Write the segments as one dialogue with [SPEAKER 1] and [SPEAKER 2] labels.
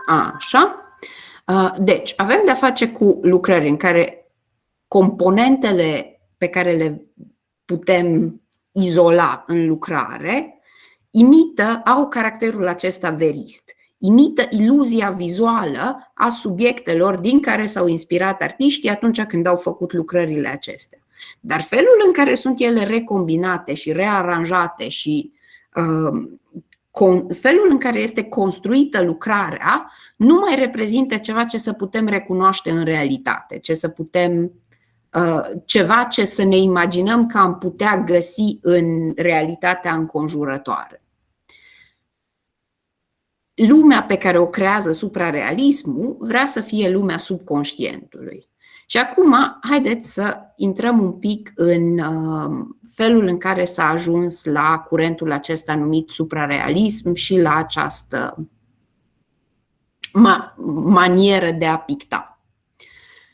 [SPEAKER 1] Așa. Deci, avem de-a face cu lucrări în care componentele pe care le putem izola în lucrare au caracterul acesta verist, imită iluzia vizuală a subiectelor din care s-au inspirat artiștii atunci când au făcut lucrările acestea. Dar felul în care sunt ele recombinate și rearanjate și felul în care este construită lucrarea nu mai reprezintă ceva ce să putem recunoaște în realitate, ceva ce să ne imaginăm că am putea găsi în realitatea înconjurătoare. Lumea pe care o creează suprarealismul vrea să fie lumea subconștientului. Și acum, haideți să intrăm un pic în felul în care s-a ajuns la curentul acesta numit suprarealism și la această manieră de a picta.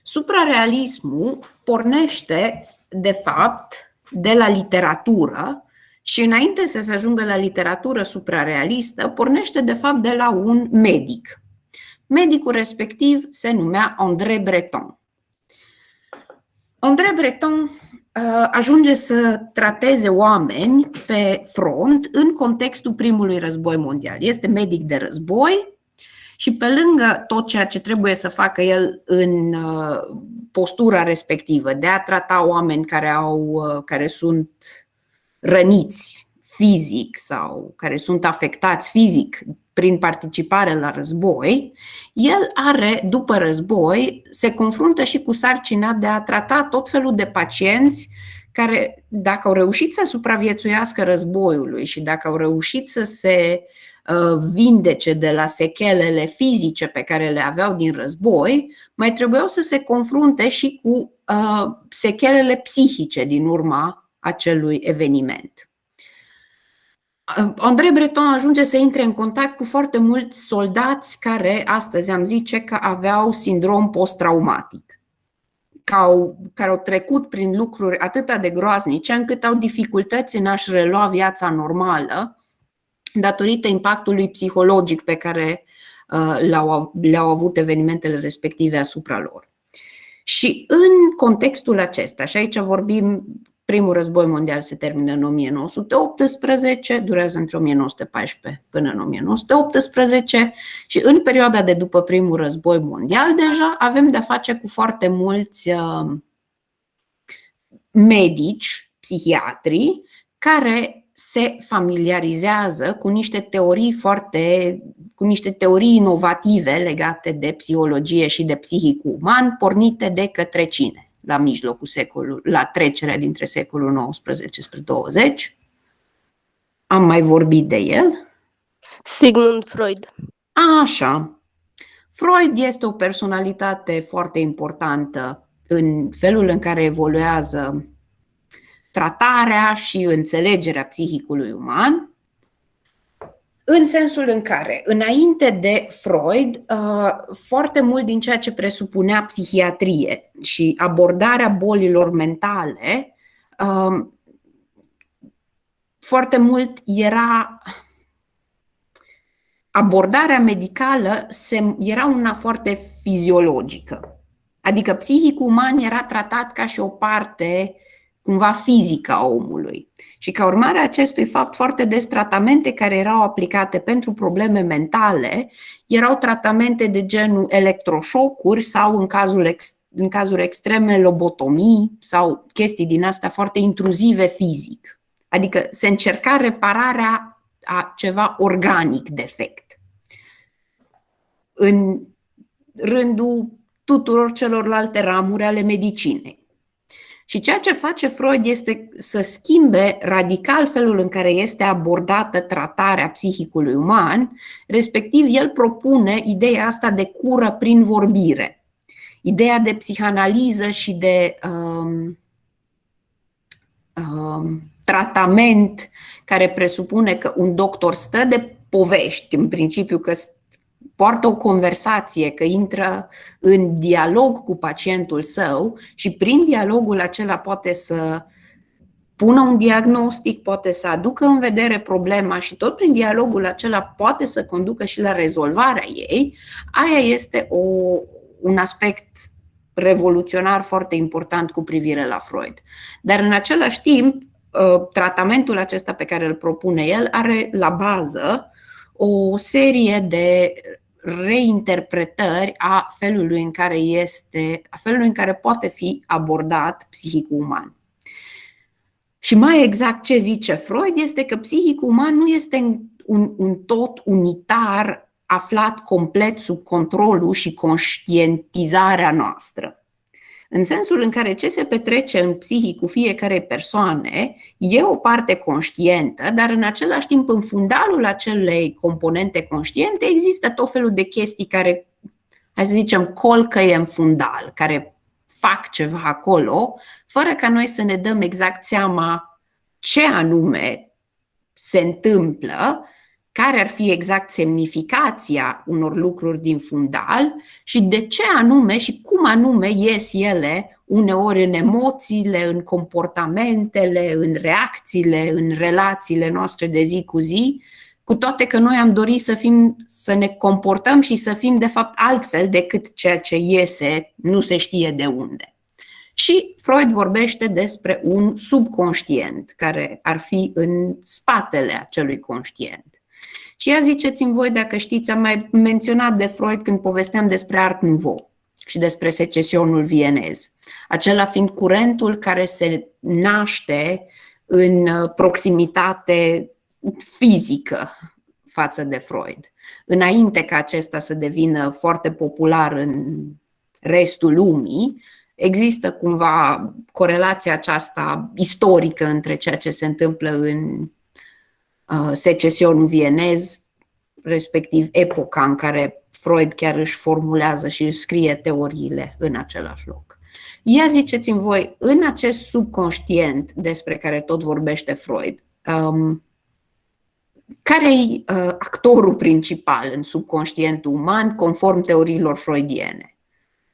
[SPEAKER 1] Suprarealismul pornește, de fapt, de la literatură și înainte să se ajungă la literatură suprarealistă, pornește, de fapt, de la un medic. Medicul respectiv se numea André Breton. André Breton ajunge să trateze oameni pe front în contextul primului război mondial. Este medic de război și pe lângă tot ceea ce trebuie să facă el în postura respectivă de a trata oameni care sunt răniți fizic sau care sunt afectați fizic prin participare la război, el după război, se confruntă și cu sarcina de a trata tot felul de pacienți care, dacă au reușit să supraviețuiască războiului și dacă au reușit să se vindece de la sechelele fizice pe care le aveau din război, mai trebuiau să se confrunte și cu sechelele psihice din urma acelui eveniment. André Breton ajunge să intre în contact cu foarte mulți soldați care, astăzi am zice, că aveau sindrom post-traumatic, care au trecut prin lucruri atât de groaznice încât au dificultăți în a-și relua viața normală datorită impactului psihologic pe care le-au avut evenimentele respective asupra lor. Și în contextul acesta, și aici vorbim, primul război mondial se termină în 1918, durează între 1914 până în 1918 și în perioada de după primul război mondial deja avem de-a face cu foarte mulți medici, psihiatri, care se familiarizează cu niște teorii inovative legate de psihologie și de psihicul uman, pornite de către cine? La mijlocul secolului, la trecerea dintre secolul XIX spre 20. Am mai vorbit de el.
[SPEAKER 2] Sigmund Freud.
[SPEAKER 1] Așa. Freud este o personalitate foarte importantă în felul în care evoluează tratarea și înțelegerea psihicului uman, în sensul în care, înainte de Freud, foarte mult din ceea ce presupunea psihiatrie și abordarea bolilor mentale, foarte mult era abordarea medicală era una foarte fiziologică. Adică psihicul uman era tratat ca și o parte cumva fizică a omului. Și ca urmare a acestui fapt, foarte des tratamente care erau aplicate pentru probleme mentale erau tratamente de genul electroșocuri sau, în cazuri extreme, lobotomii sau chestii din astea foarte intruzive fizic. Adică se încerca repararea a ceva organic defect în rândul tuturor celorlalte ramuri ale medicinei. Și ceea ce face Freud este să schimbe radical felul în care este abordată tratarea psihicului uman, respectiv el propune ideea asta de cură prin vorbire, ideea de psihanaliză și de tratament care presupune că un doctor stă de povești, în principiu că poartă o conversație, că intră în dialog cu pacientul său și prin dialogul acela poate pună un diagnostic, poate să aducă în vedere problema și tot prin dialogul acela poate să conducă și la rezolvarea ei, aia este un aspect revoluționar foarte important cu privire la Freud. Dar în același timp, tratamentul acesta pe care îl propune el are la bază o serie de reinterpretări a felului în care poate fi abordat psihicul uman. Și mai exact ce zice Freud este că psihicul uman nu este un tot unitar aflat complet sub controlul și conștientizarea noastră. În sensul în care ce se petrece în psihicul fiecarei persoane e o parte conștientă, dar în același timp în fundalul acelei componente conștiente există tot felul de chestii care, hai să zicem, colcăie în fundal, care fac ceva acolo, fără ca noi să ne dăm exact seama ce anume se întâmplă, care ar fi exact semnificația unor lucruri din fundal și de ce anume și cum anume ies ele uneori în emoțiile, în comportamentele, în reacțiile, în relațiile noastre de zi cu zi, cu toate că noi am dorit să ne comportăm și să fim de fapt altfel decât ceea ce iese nu se știe de unde. Și Freud vorbește despre un subconștient care ar fi în spatele acelui conștient. Și ia ziceți-mi voi dacă știți, am mai menționat de Freud când povesteam despre Art Nouveau și despre secesionul vienez. Acela fiind curentul care se naște în proximitate fizică față de Freud. Înainte ca acesta să devină foarte popular în restul lumii, există cumva corelația aceasta istorică între ceea ce se întâmplă în secesionul vienez, respectiv epoca în care Freud chiar își formulează și își scrie teoriile în același loc. Ia ziceți-mi voi, în acest subconștient despre care tot vorbește Freud, care-i actorul principal în subconștientul uman conform teoriilor freudiene?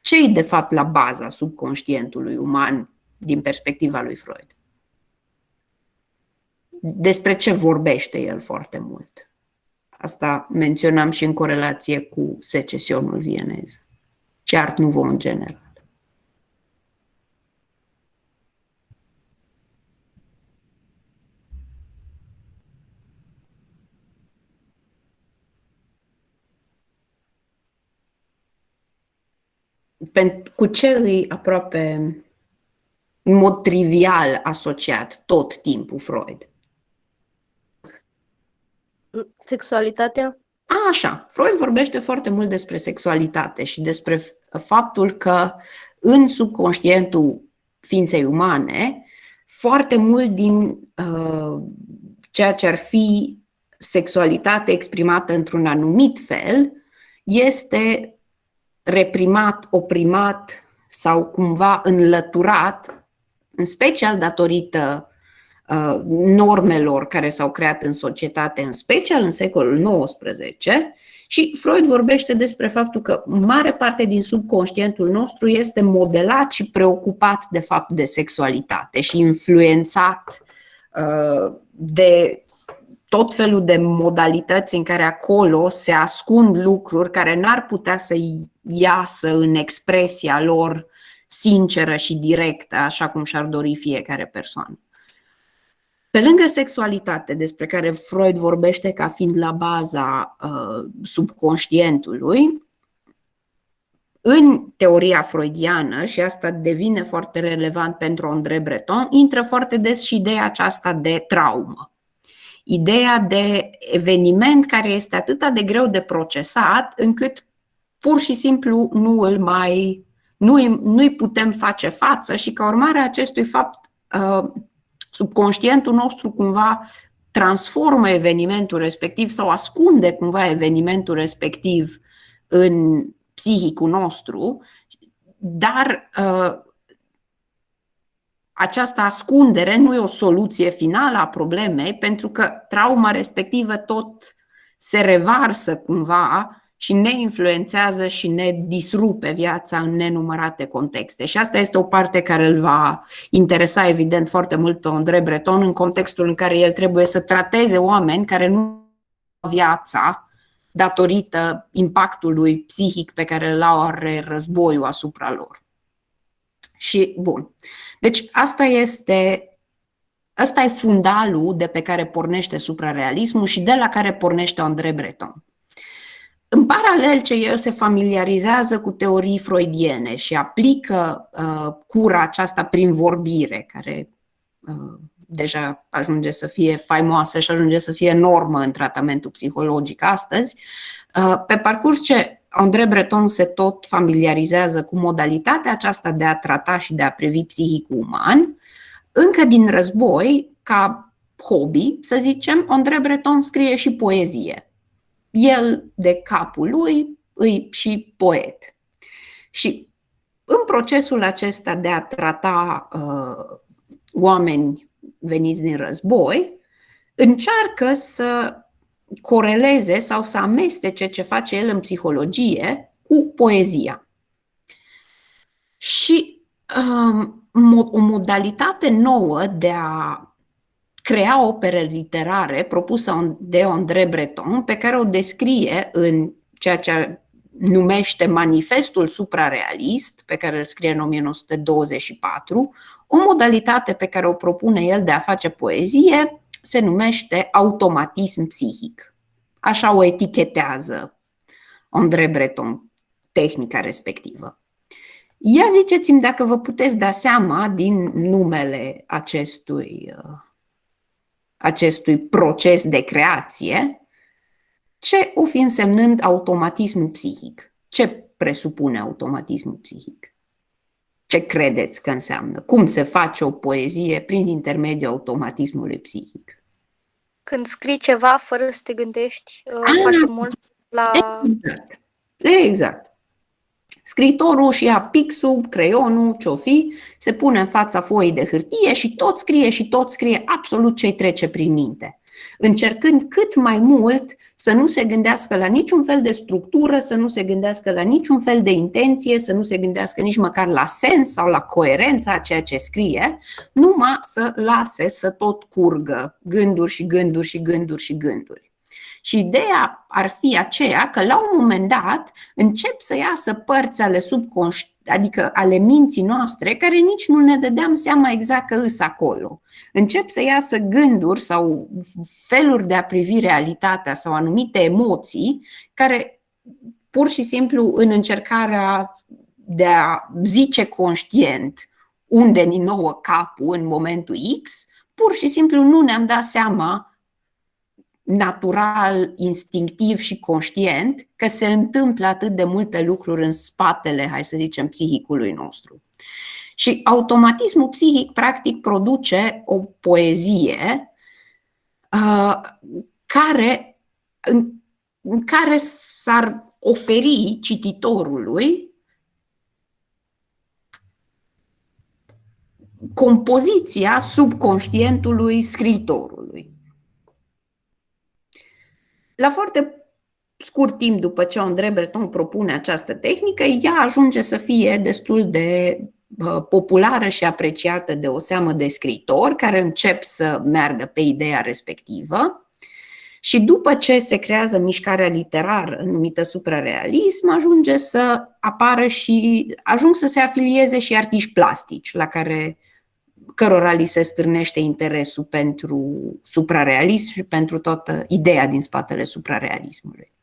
[SPEAKER 1] Ce-i de fapt la baza subconștientului uman din perspectiva lui Freud? Despre ce vorbește el foarte mult? Asta menționam și în corelație cu secesionul vienez și Art Nouveau în general. Cu ce îi aproape în mod trivial asociat tot timpul Freud?
[SPEAKER 2] Sexualitatea?
[SPEAKER 1] Așa, Freud vorbește foarte mult despre sexualitate și despre faptul că în subconștientul ființei umane, foarte mult din ceea ce ar fi sexualitate exprimată într-un anumit fel este reprimat, oprimat sau cumva înlăturat, în special datorită normelor care s-au creat în societate, în special în secolul XIX, și Freud vorbește despre faptul că mare parte din subconștientul nostru este modelat și preocupat de fapt de sexualitate și influențat de tot felul de modalități în care acolo se ascund lucruri care n-ar putea să iasă în expresia lor sinceră și directă, așa cum și-ar dori fiecare persoană. Pe lângă sexualitate, despre care Freud vorbește ca fiind la baza subconștientului, în teoria freudiană, și asta devine foarte relevant pentru André Breton, intră foarte des și ideea aceasta de traumă. Ideea de eveniment care este atât de greu de procesat, încât pur și simplu nu-i putem face față și ca urmare a acestui fapt subconștientul nostru cumva transformă evenimentul respectiv sau ascunde cumva evenimentul respectiv în psihicul nostru, dar această ascundere nu e o soluție finală a problemei, pentru că trauma respectivă tot se revarsă cumva și ne influențează și ne disrupe viața în nenumărate contexte. Și asta este o parte care îl va interesa evident foarte mult pe André Breton în contextul în care el trebuie să trateze oameni care nu au viața datorită impactului psihic pe care îl are războiul asupra lor. Și bun. Deci asta e fundalul de pe care pornește suprarealismul și de la care pornește André Breton. În paralel ce el se familiarizează cu teorii freudiene și aplică cura aceasta prin vorbire, care deja ajunge să fie faimoasă și ajunge să fie normă în tratamentul psihologic astăzi, pe parcurs ce André Breton se tot familiarizează cu modalitatea aceasta de a trata și de a privi psihicul uman, încă din război, ca hobby, să zicem, André Breton scrie și poezie. El, de capul lui, îi și poet. Și în procesul acesta de a trata oameni veniți din război, încearcă să coreleze sau să amestece ce face el în psihologie cu poezia. Și o modalitate nouă de a crea opere literare propusă de André Breton, pe care o descrie în ceea ce numește Manifestul suprarealist, pe care îl scrie în 1924, o modalitate pe care o propune el de a face poezie se numește automatism psihic. Așa o etichetează André Breton, tehnica respectivă. Ia ziceți-mi dacă vă puteți da seama din numele acestui proces de creație, ce o fi însemnând automatismul psihic? Ce presupune automatismul psihic? Ce credeți că înseamnă? Cum se face o poezie prin intermediul automatismului psihic?
[SPEAKER 3] Când scrii ceva fără să te gândești foarte mult la...
[SPEAKER 1] Exact. Scriitorul și ia pixul, creionul, ce-o fi, se pune în fața foii de hârtie și tot scrie absolut ce-i trece prin minte, încercând cât mai mult să nu se gândească la niciun fel de structură, să nu se gândească la niciun fel de intenție, să nu se gândească nici măcar la sens sau la coerența a ceea ce scrie, numai să lase să tot curgă gânduri și gânduri și gânduri și gânduri. Și ideea ar fi aceea că la un moment dat încep să iasă părți ale adică ale minții noastre care nici nu ne dădeam seama exact că îs acolo. Încep să iasă gânduri sau feluri de a privi realitatea sau anumite emoții care pur și simplu în încercarea de a zice conștient unde ni nouă capul în momentul X, pur și simplu nu ne-am dat seama natural, instinctiv și conștient că se întâmplă atât de multe lucruri în spatele, hai să zicem, psihicului nostru. Și automatismul psihic practic produce o poezie în care s-ar oferi cititorului compoziția subconștientului scriitorului. La foarte scurt timp după ce André Breton propune această tehnică, ea ajunge să fie destul de populară și apreciată de o seamă de scriitori care încep să meargă pe ideea respectivă. Și după ce se creează mișcarea literară numită suprarealism, ajung să se afilieze și artiști plastici, cărora li se stârnește interesul pentru suprarealism și pentru toată ideea din spatele suprarealismului.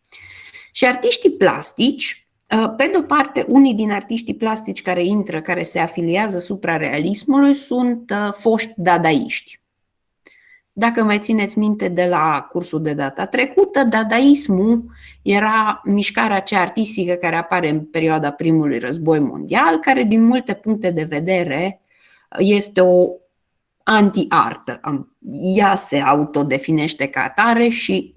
[SPEAKER 1] Și artiștii plastici, pe de-o parte, unii din artiștii plastici care se afiliază suprarealismului sunt foști dadaiști. Dacă mai țineți minte de la cursul de data trecută, dadaismul era mișcarea aceea artistică care apare în perioada primului război mondial, care din multe puncte de vedere este o anti-artă. Ea se autodefinește ca atare și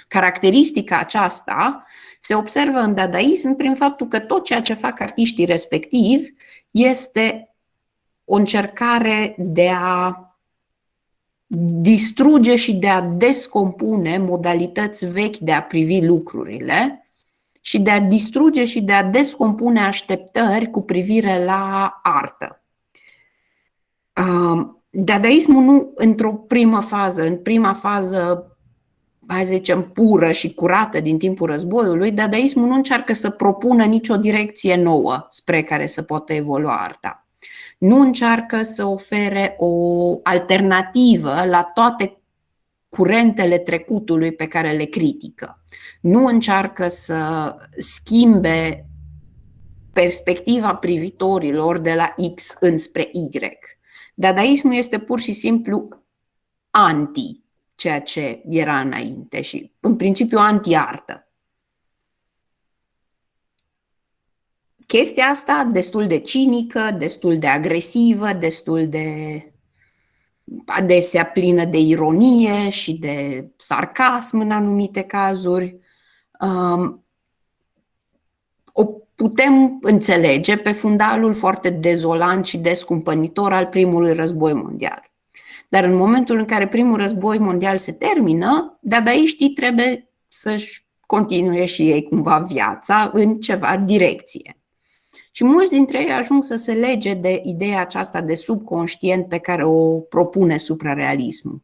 [SPEAKER 1] caracteristica aceasta se observă în dadaism prin faptul că tot ceea ce fac artiștii respectivi este o încercare de a distruge și de a descompune modalități vechi de a privi lucrurile și de a distruge și de a descompune așteptări cu privire la artă. Dadaismul nu în prima fază, hai să zicem, pură și curată din timpul războiului, dadaismul nu încearcă să propună nicio direcție nouă spre care să poată evolua arta. Nu încearcă să ofere o alternativă la toate curentele trecutului pe care le critică. Nu încearcă să schimbe perspectiva privitorilor de la X înspre Y. Dadaismul este pur și simplu anti ceea ce era înainte și, în principiu, anti-artă. Chestia asta destul de cinică, destul de agresivă, destul de adesea plină de ironie și de sarcasm în anumite cazuri, o putem înțelege pe fundalul foarte dezolant și descumpănitor al primului război mondial. Dar în momentul în care primul război mondial se termină, dadaiștii trebuie să-și continue și ei cumva viața în ceva direcție. Și mulți dintre ei ajung să se lege de ideea aceasta de subconștient pe care o propune suprarealismul.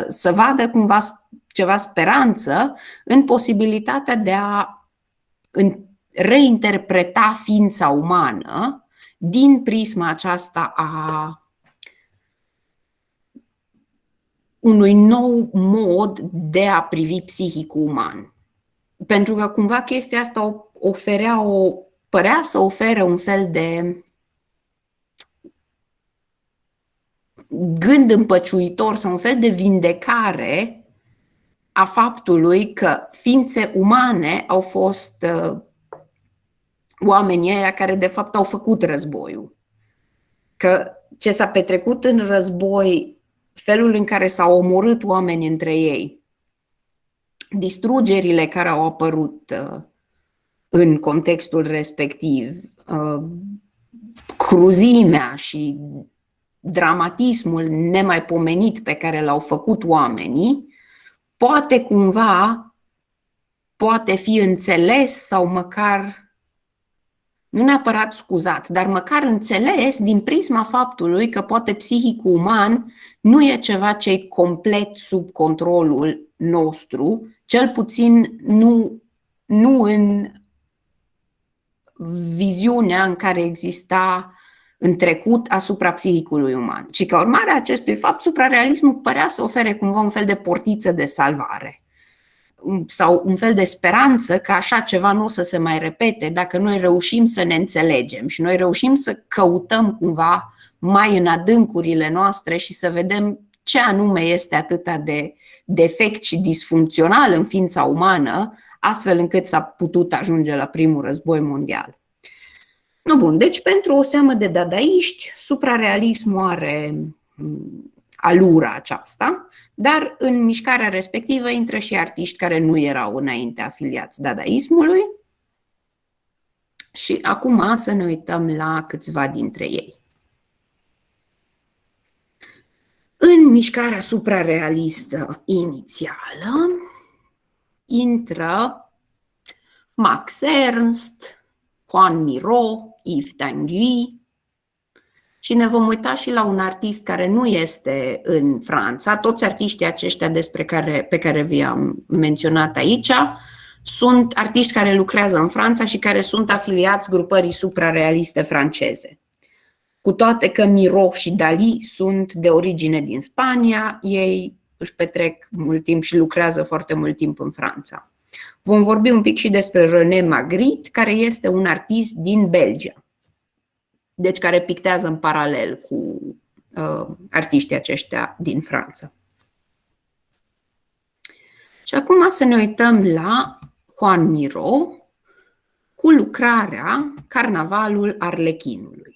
[SPEAKER 1] Să vadă cumva ceva speranță în posibilitatea de a reinterpreta ființa umană din prisma aceasta a unui nou mod de a privi psihicul uman. Pentru că cumva chestia asta părea să ofere un fel de gând împăciuitor sau un fel de vindecare a faptului că ființe umane au fost oamenii ăia care de fapt au făcut războiul. Că ce s-a petrecut în război, felul în care s-au omorât oamenii între ei, distrugerile care au apărut în contextul respectiv, cruzimea și dramatismul nemaipomenit pe care l-au făcut oamenii, poate fi înțeles sau măcar, nu neapărat scuzat, dar măcar înțeles din prisma faptului că poate psihicul uman nu e ceva ce e complet sub controlul nostru, cel puțin nu în viziunea în care exista în trecut asupra psihicului uman, ci ca urmare a acestui fapt, suprarealismul părea să ofere cumva un fel de portiță de salvare sau un fel de speranță că așa ceva nu o să se mai repete dacă noi reușim să ne înțelegem și noi reușim să căutăm cumva mai în adâncurile noastre și să vedem ce anume este atât de defect și disfuncțional în ființa umană, astfel încât s-a putut ajunge la primul război mondial. No, bun, deci pentru o seamă de dadaiști, suprarealismul are alura aceasta, dar în mișcarea respectivă intră și artiști care nu erau înainte afiliați dadaismului. Și acum să ne uităm la câțiva dintre ei. În mișcarea suprarealistă inițială intră Max Ernst, Juan Miró, Yves Tanguy și ne vom uita și la un artist care nu este în Franța. Toți artiștii aceștia pe care vi-am menționat aici sunt artiști care lucrează în Franța și care sunt afiliați grupării suprarealiste franceze. Cu toate că Miró și Dalí sunt de origine din Spania, ei își petrec mult timp și lucrează foarte mult timp în Franța. Vom vorbi un pic și despre René Magritte, care este un artist din Belgia, deci care pictează în paralel cu artiștii aceștia din Franța. Și acum să ne uităm la Juan Miró cu lucrarea Carnavalul Arlechinului.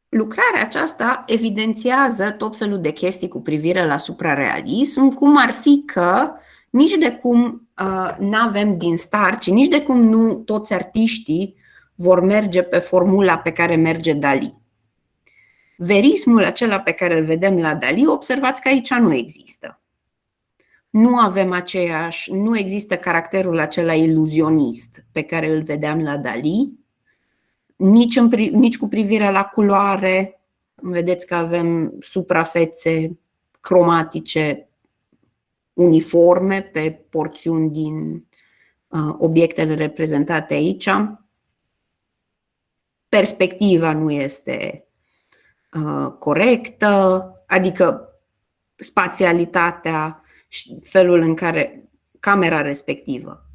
[SPEAKER 1] Lucrarea aceasta evidențiază tot felul de chestii cu privire la suprarealism, cum ar fi că nici de cum n-avem din start și nici de cum nu toți artiștii vor merge pe formula pe care merge Dalí. Verismul acela pe care îl vedem la Dali, observați că aici nu există. Nu avem nu există caracterul acela iluzionist pe care îl vedeam la Dali, nici cu privire la culoare. Vedeți că avem suprafețe cromatice uniforme pe porțiuni din obiectele reprezentate aici. Perspectiva nu este corectă, adică spațialitatea și felul în care camera respectivă,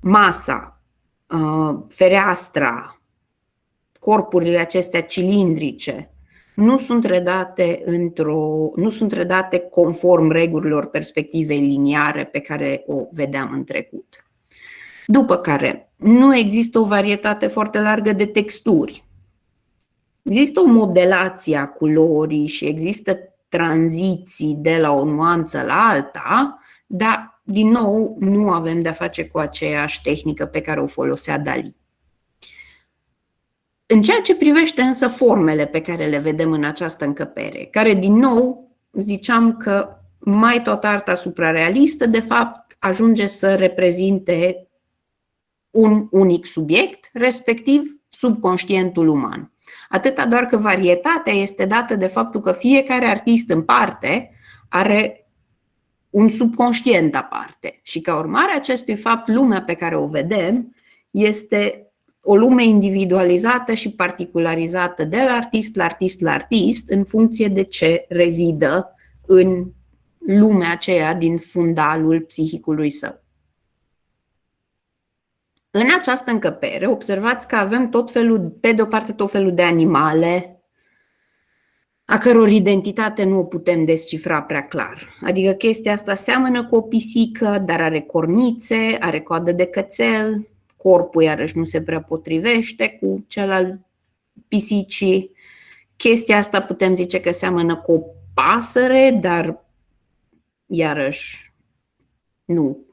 [SPEAKER 1] masa, fereastra, corpurile acestea cilindrice nu sunt redate conform regulilor perspectivei liniare pe care o vedeam în trecut. După care, nu există o varietate foarte largă de texturi. Există o modelație a culorii și există tranziții de la o nuanță la alta, dar, din nou, nu avem de-a face cu aceeași tehnică pe care o folosea Dali. În ceea ce privește însă formele pe care le vedem în această încăpere, care, din nou, ziceam că mai tot arta suprarealistă, de fapt, ajunge să reprezinte un unic subiect, respectiv subconștientul uman. Atâta doar că varietatea este dată de faptul că fiecare artist în parte are un subconștient aparte și ca urmare a acestui fapt, lumea pe care o vedem este o lume individualizată și particularizată de la artist la artist la artist în funcție de ce rezidă în lumea aceea din fundalul psihicului său. În această încăpere, observați că avem pe de o parte tot felul de animale a căror identitate nu o putem descifra prea clar. Adică chestia asta seamănă cu o pisică, dar are cornițe, are coadă de cățel, corpul iarăși nu se prea potrivește cu cel al pisicii. Chestia asta putem zice că seamănă cu o pasăre, dar iarăși nu.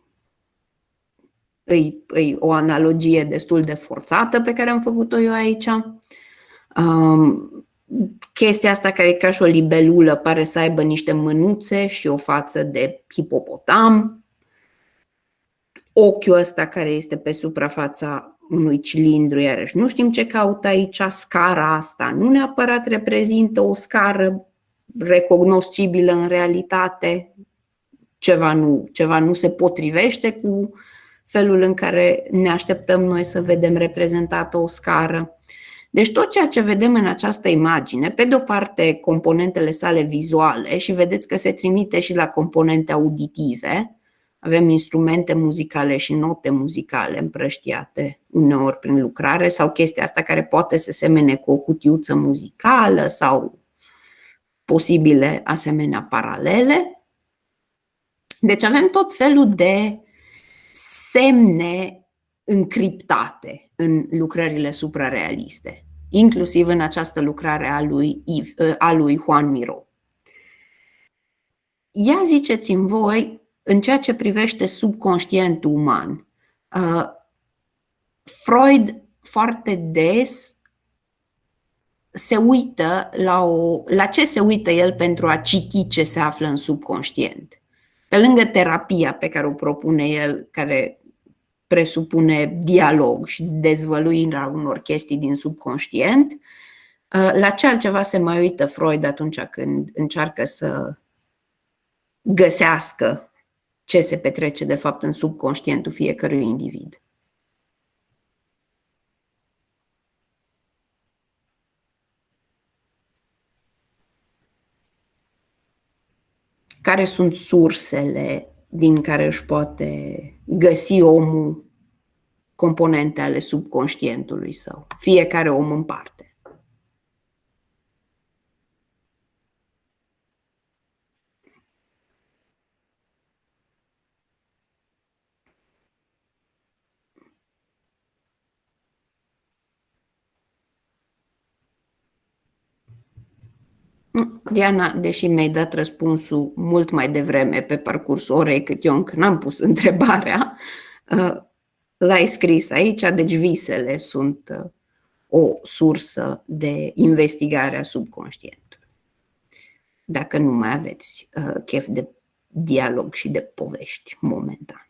[SPEAKER 1] E o analogie destul de forțată pe care am făcut-o eu aici. Chestia asta care e ca și o libelulă pare să aibă niște mânuțe și o față de hipopotam. Ochiul ăsta care este pe suprafața unui cilindru, iarăși nu știm ce caută aici. Scara asta nu neapărat reprezintă o scară recognoscibilă în realitate. Ceva nu se potrivește cu felul în care ne așteptăm noi să vedem reprezentată o scară. Deci tot ceea ce vedem în această imagine, pe de o parte componentele sale vizuale și vedeți că se trimite și la componente auditive, avem instrumente muzicale și note muzicale împrăștiate uneori prin lucrare sau chestia asta care poate să semene cu o cutiuță muzicală sau posibile asemenea paralele. Deci avem tot felul de semne încriptate în lucrările suprarealiste, inclusiv în această lucrare a lui Joan Miró. Ia ziceți-mi voi, în ceea ce privește subconștientul uman, Freud foarte des se uită la ce se uită el pentru a citi ce se află în subconștient. Pe lângă terapia pe care o propune el, care presupune dialog și dezvăluirea unor chestii din subconștient, la ce altceva se mai uită Freud atunci când încearcă să găsească ce se petrece de fapt în subconștientul fiecărui individ? Care sunt sursele din care își poate găsi omul componente ale subconștientului său, fiecare om în parte? Diana, deși mi-ai dat răspunsul mult mai devreme pe parcursul orei cât eu încă n-am pus întrebarea, l-ai scris aici, deci visele sunt o sursă de investigare a subconștientului. Dacă nu mai aveți chef de dialog și de povești momentan.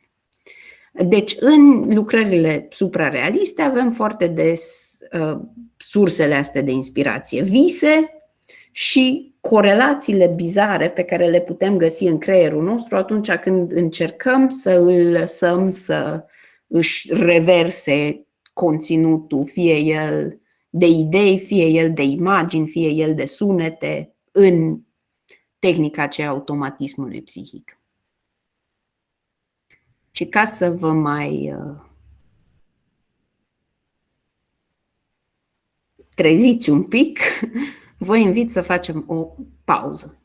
[SPEAKER 1] Deci, în lucrările suprarealiste avem foarte des sursele astea de inspirație, vise și corelațiile bizare pe care le putem găsi în creierul nostru atunci când încercăm să îl lăsăm să își reverse conținutul, fie el de idei, fie el de imagini, fie el de sunete, în tehnica aceea automatismului psihic. Și ca să vă mai treziți un pic, vă invit să facem o pauză.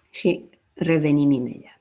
[SPEAKER 1] Și revenim imediat.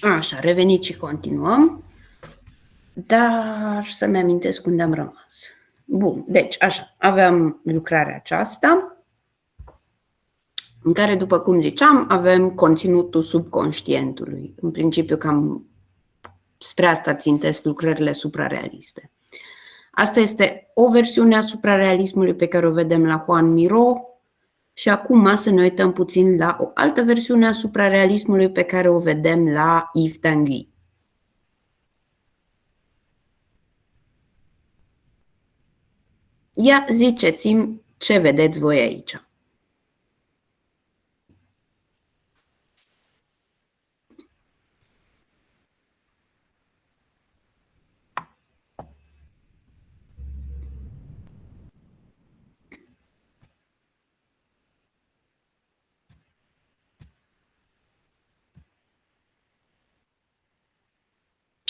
[SPEAKER 1] Așa, revenit și continuăm. Dar să-mi amintesc unde am rămas. Bun, deci așa, aveam lucrarea aceasta, în care, după cum ziceam, avem conținutul subconștientului. În principiu, cam spre asta țintesc lucrările suprarealiste. Asta este o versiune a suprarealismului pe care o vedem la Juan Miró și acum să ne uităm puțin la o altă versiune a suprarealismului pe care o vedem la Yves Tanguy. Ia ziceți-mi ce vedeți voi aici.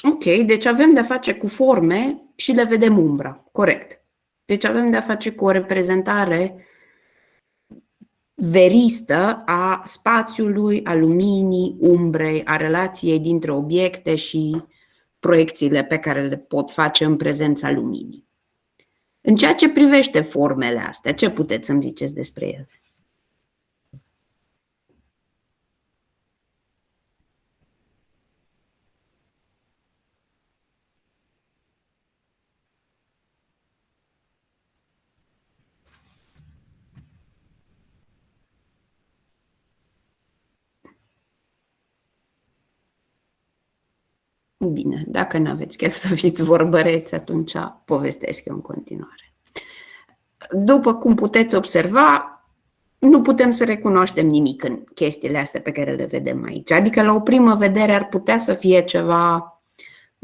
[SPEAKER 1] Ok, deci avem de-a face cu forme și le vedem umbra, corect. Deci avem de-a face cu o reprezentare veristă a spațiului, a luminii, umbrei, a relației dintre obiecte și proiecțiile pe care le pot face în prezența luminii. În ceea ce privește formele astea, ce puteți să-mi ziceți despre ele? Bine, dacă nu aveți chef să fiți vorbăreți, atunci povestesc eu în continuare. După cum puteți observa, nu putem să recunoaștem nimic în chestiile astea pe care le vedem aici. Adică, la o primă vedere, ar putea să fie ceva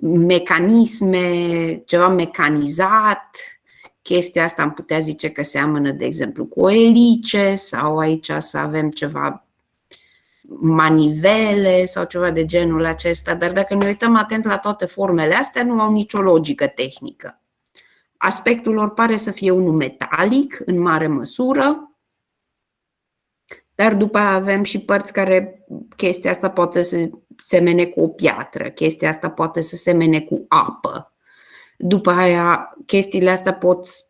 [SPEAKER 1] mecanisme, ceva mecanizat. Chestia asta am putea zice că seamănă, de exemplu, cu o elice sau aici să avem ceva manivele sau ceva de genul acesta, dar dacă ne uităm atent la toate formele astea, nu au nicio logică tehnică. Aspectul lor pare să fie unul metalic, în mare măsură, dar după aia avem și părți care chestia asta poate să semene cu o piatră, chestia asta poate să semene cu apă. După aia, chestiile astea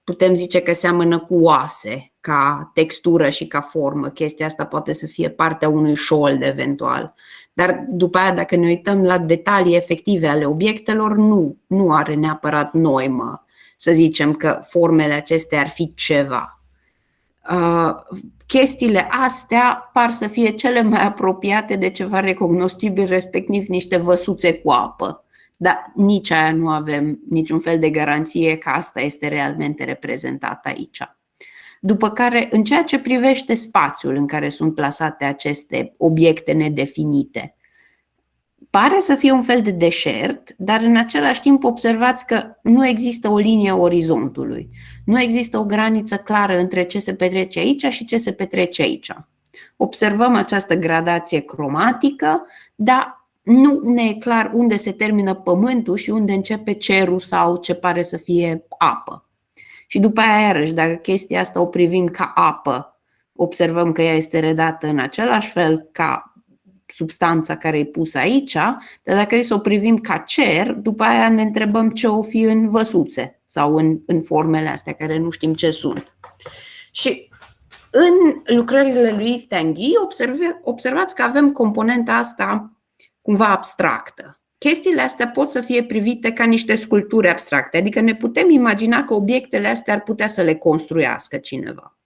[SPEAKER 1] putem zice că seamănă cu oase, ca textură și ca formă. Chestia asta poate să fie partea unui șold eventual. Dar după aia, dacă ne uităm la detalii efective ale obiectelor, nu are neapărat noimă să zicem că formele acestea ar fi ceva. Chestiile astea par să fie cele mai apropiate de ceva recognoscibil, respectiv niște văsuțe cu apă. Dar nici aia nu avem niciun fel de garanție că asta este realmente reprezentat aici. După care, în ceea ce privește spațiul în care sunt plasate aceste obiecte nedefinite, pare să fie un fel de deșert, dar în același timp observați că nu există o linie a orizontului. Nu există o graniță clară între ce se petrece aici și ce se petrece aici. Observăm această gradație cromatică, dar nu ne e clar unde se termină pământul și unde începe cerul sau ce pare să fie apă. Și după aia, iarăși, dacă chestia asta o privim ca apă, observăm că ea este redată în același fel ca substanța care e pusă aici, dar dacă e să o privim ca cer, după aia ne întrebăm ce o fi în văsuțe sau în formele astea care nu știm ce sunt. Și în lucrările lui Yves Tanguy observați că avem componenta asta cumva abstractă. Chestiile astea pot să fie privite ca niște sculpturi abstracte, adică ne putem imagina că obiectele astea ar putea să le construiască cineva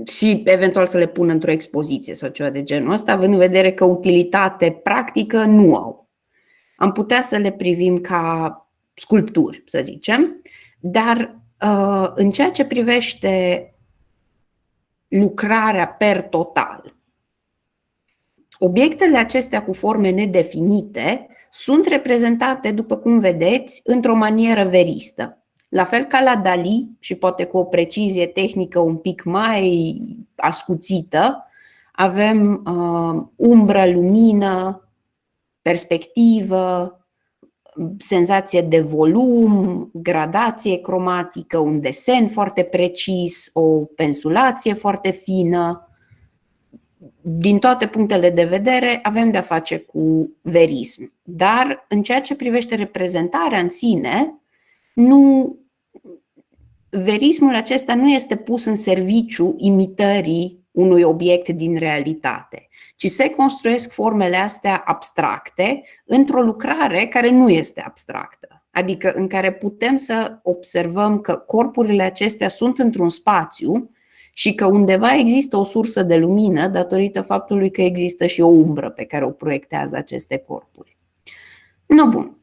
[SPEAKER 1] și eventual să le pună într-o expoziție sau ceva de genul ăsta, având în vedere că utilitate practică nu au. Am putea să le privim ca sculpturi, să zicem, dar în ceea ce privește lucrarea per total, obiectele acestea cu forme nedefinite sunt reprezentate, după cum vedeți, într-o manieră veristă. La fel ca la Dalí și poate cu o precizie tehnică un pic mai ascuțită, avem umbră, lumină, perspectivă, senzație de volum, gradație cromatică, un desen foarte precis, o pensulație foarte fină. din toate punctele de vedere avem de-a face cu verism. Dar în ceea ce privește reprezentarea în sine, verismul acesta nu este pus în serviciu imitării unui obiect din realitate, ci se construiesc formele astea abstracte într-o lucrare care nu este abstractă, adică în care putem să observăm că corpurile acestea sunt într-un spațiu și că undeva există o sursă de lumină datorită faptului că există și o umbră pe care o proiectează aceste corpuri. No, bun.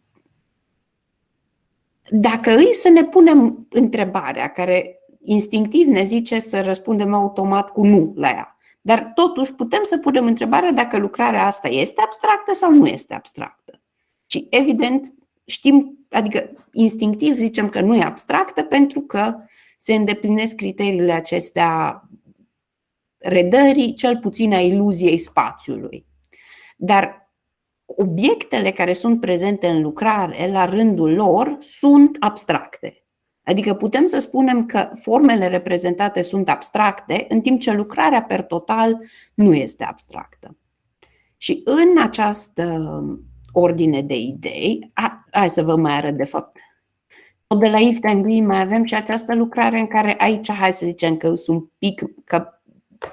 [SPEAKER 1] Dacă îi să ne punem întrebarea care instinctiv ne zice să răspundem automat cu nu la ea, dar totuși putem să punem întrebarea dacă lucrarea asta este abstractă sau nu este abstractă. Și evident știm, adică instinctiv zicem că nu e abstractă pentru că se îndeplinesc criteriile acestea redării, cel puțin a iluziei spațiului. Dar obiectele care sunt prezente în lucrare, la rândul lor, sunt abstracte. Adică putem să spunem că formele reprezentate sunt abstracte, în timp ce lucrarea per total nu este abstractă. Și în această ordine de idei, hai să vă mai arăt de fapt. De la Yves Tanguy mai avem și această lucrare în care aici, hai să zicem că sunt un pic, că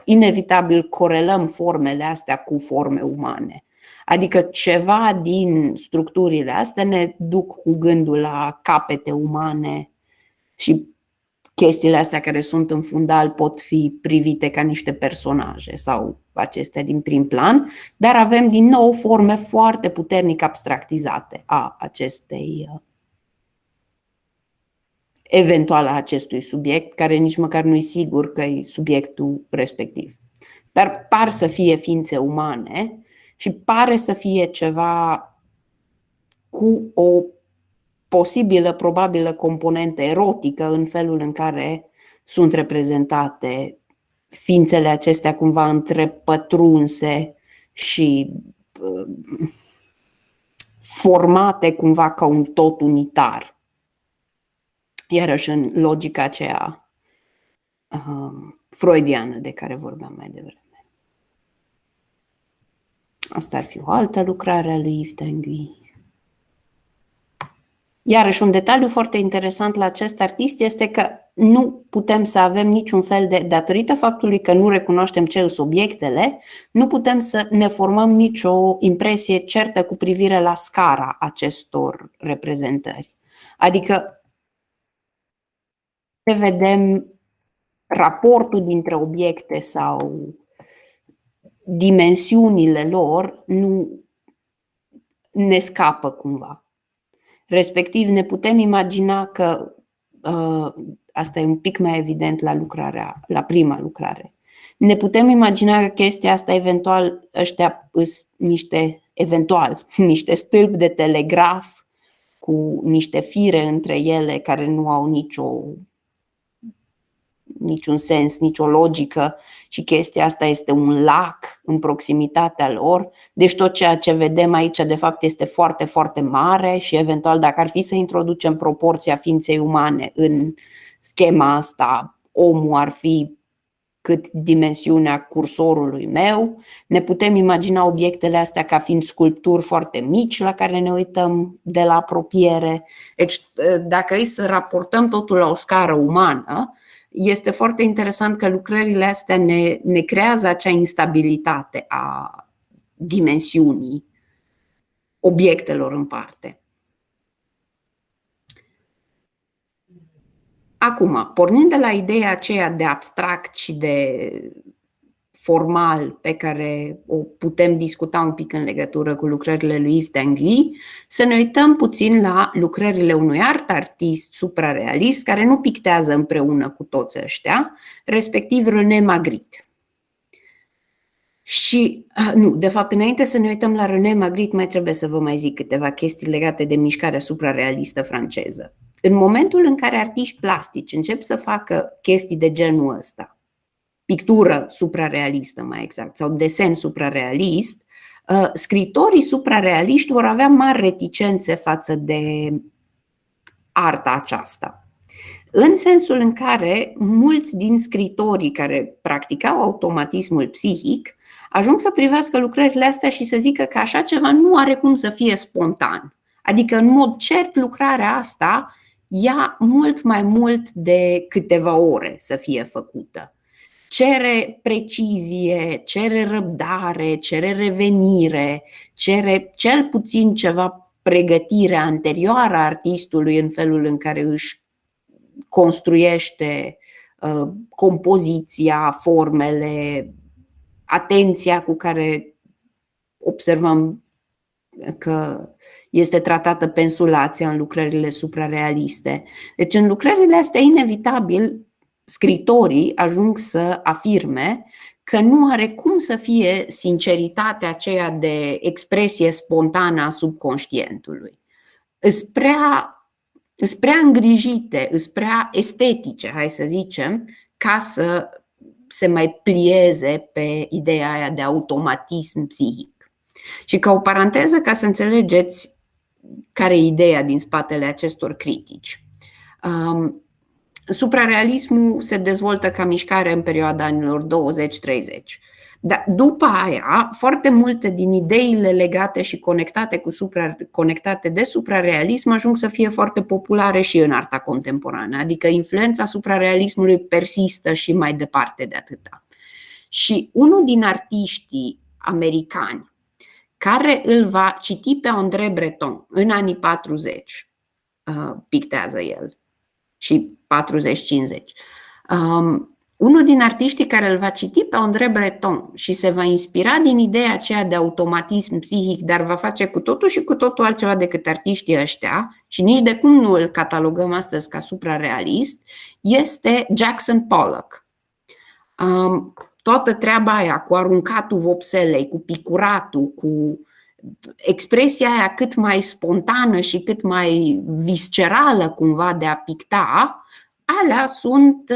[SPEAKER 1] inevitabil corelăm formele astea cu forme umane. Adică ceva din structurile astea ne duc cu gândul la capete umane și chestiile astea care sunt în fundal pot fi privite ca niște personaje sau acestea din prim plan, dar avem din nou forme foarte puternic abstractizate a eventual a acestui subiect, care nici măcar nu e sigur că e subiectul respectiv. Dar par să fie ființe umane și pare să fie ceva cu o posibilă, probabilă componentă erotică în felul în care sunt reprezentate ființele acestea cumva întrepătrunse și formate cumva ca un tot unitar. Iarăși în logica aceea freudiană de care vorbeam mai devreme. Asta ar fi o altă lucrare a lui Yves Tanguy. Iarăși un detaliu foarte interesant la acest artist este că nu putem să avem niciun fel de, datorită faptului că nu recunoaștem ce sunt obiectele, nu putem să ne formăm nicio impresie certă cu privire la scara acestor reprezentări. Adică ne vedem raportul dintre obiecte sau dimensiunile lor nu ne scapă cumva. Respectiv ne putem imagina că, asta e un pic mai evident la prima lucrare, ne putem imagina că chestia asta eventual, ăștia sunt niște stâlpi de telegraf cu niște fire între ele care nu au niciun sens, nicio logică și chestia asta este un lac în proximitatea lor. Deci tot ceea ce vedem aici de fapt este foarte, foarte mare și eventual dacă ar fi să introducem proporția ființei umane în schema asta, omul ar fi cât dimensiunea cursorului meu. Ne putem imagina obiectele astea ca fiind sculpturi foarte mici la care ne uităm de la apropiere. Deci dacă e să raportăm totul la o scară umană, este foarte interesant că lucrările astea ne creează acea instabilitate a dimensiunii obiectelor în parte. Acum, pornind de la ideea aceea de abstract și de formal pe care o putem discuta un pic în legătură cu lucrările lui Yves Tanguy, să ne uităm puțin la lucrările unui alt artist suprarealist care nu pictează împreună cu toți ăștia, respectiv René Magritte. Și, nu, de fapt, înainte să ne uităm la René Magritte, mai trebuie să vă mai zic câteva chestii legate de mișcarea suprarealistă franceză. În momentul în care artiști plastici încep să facă chestii de genul ăsta, pictură suprarealistă mai exact, sau desen suprarealist, scritorii suprarealiști vor avea mari reticențe față de arta aceasta. În sensul în care mulți din scritorii care practicau automatismul psihic ajung să privească lucrările astea și să zică că așa ceva nu are cum să fie spontan. Adică, în mod cert, lucrarea asta ia mult mai mult de câteva ore să fie făcută. Cere precizie, cere răbdare, cere revenire, cere cel puțin ceva pregătire anterioară a artistului în felul în care își construiește compoziția, formele, atenția cu care observăm că este tratată pensulația în lucrările suprarealiste. Deci în lucrările astea, inevitabil, scritorii ajung să afirme că nu are cum să fie sinceritatea aceea de expresie spontană a subconștientului. Îs prea îngrijite, îs prea estetice, hai să zicem, ca să se mai plieze pe ideea aia de automatism psihic. Și ca o paranteză, ca să înțelegeți care e ideea din spatele acestor critici. Suprarealismul se dezvoltă ca mișcare în perioada anilor 20-30. Dar după aia, foarte multe din ideile legate și conectate de suprarealism ajung să fie foarte populare și în arta contemporană. Adică influența suprarealismului persistă și mai departe de atâta. Și unul din artiștii americani care îl va citi pe André Breton în anii 40, pictează el, și 40-50. Unul din artiștii care îl va citi pe André Breton și se va inspira din ideea aceea de automatism psihic, dar va face cu totul și cu totul altceva decât artiștii ăștia, și nici de cum nu îl catalogăm astăzi ca suprarealist, este Jackson Pollock. Toată treaba aia cu aruncatul vopselei, cu picuratul, cu expresia aia cât mai spontană și cât mai viscerală cumva de a picta, alea sunt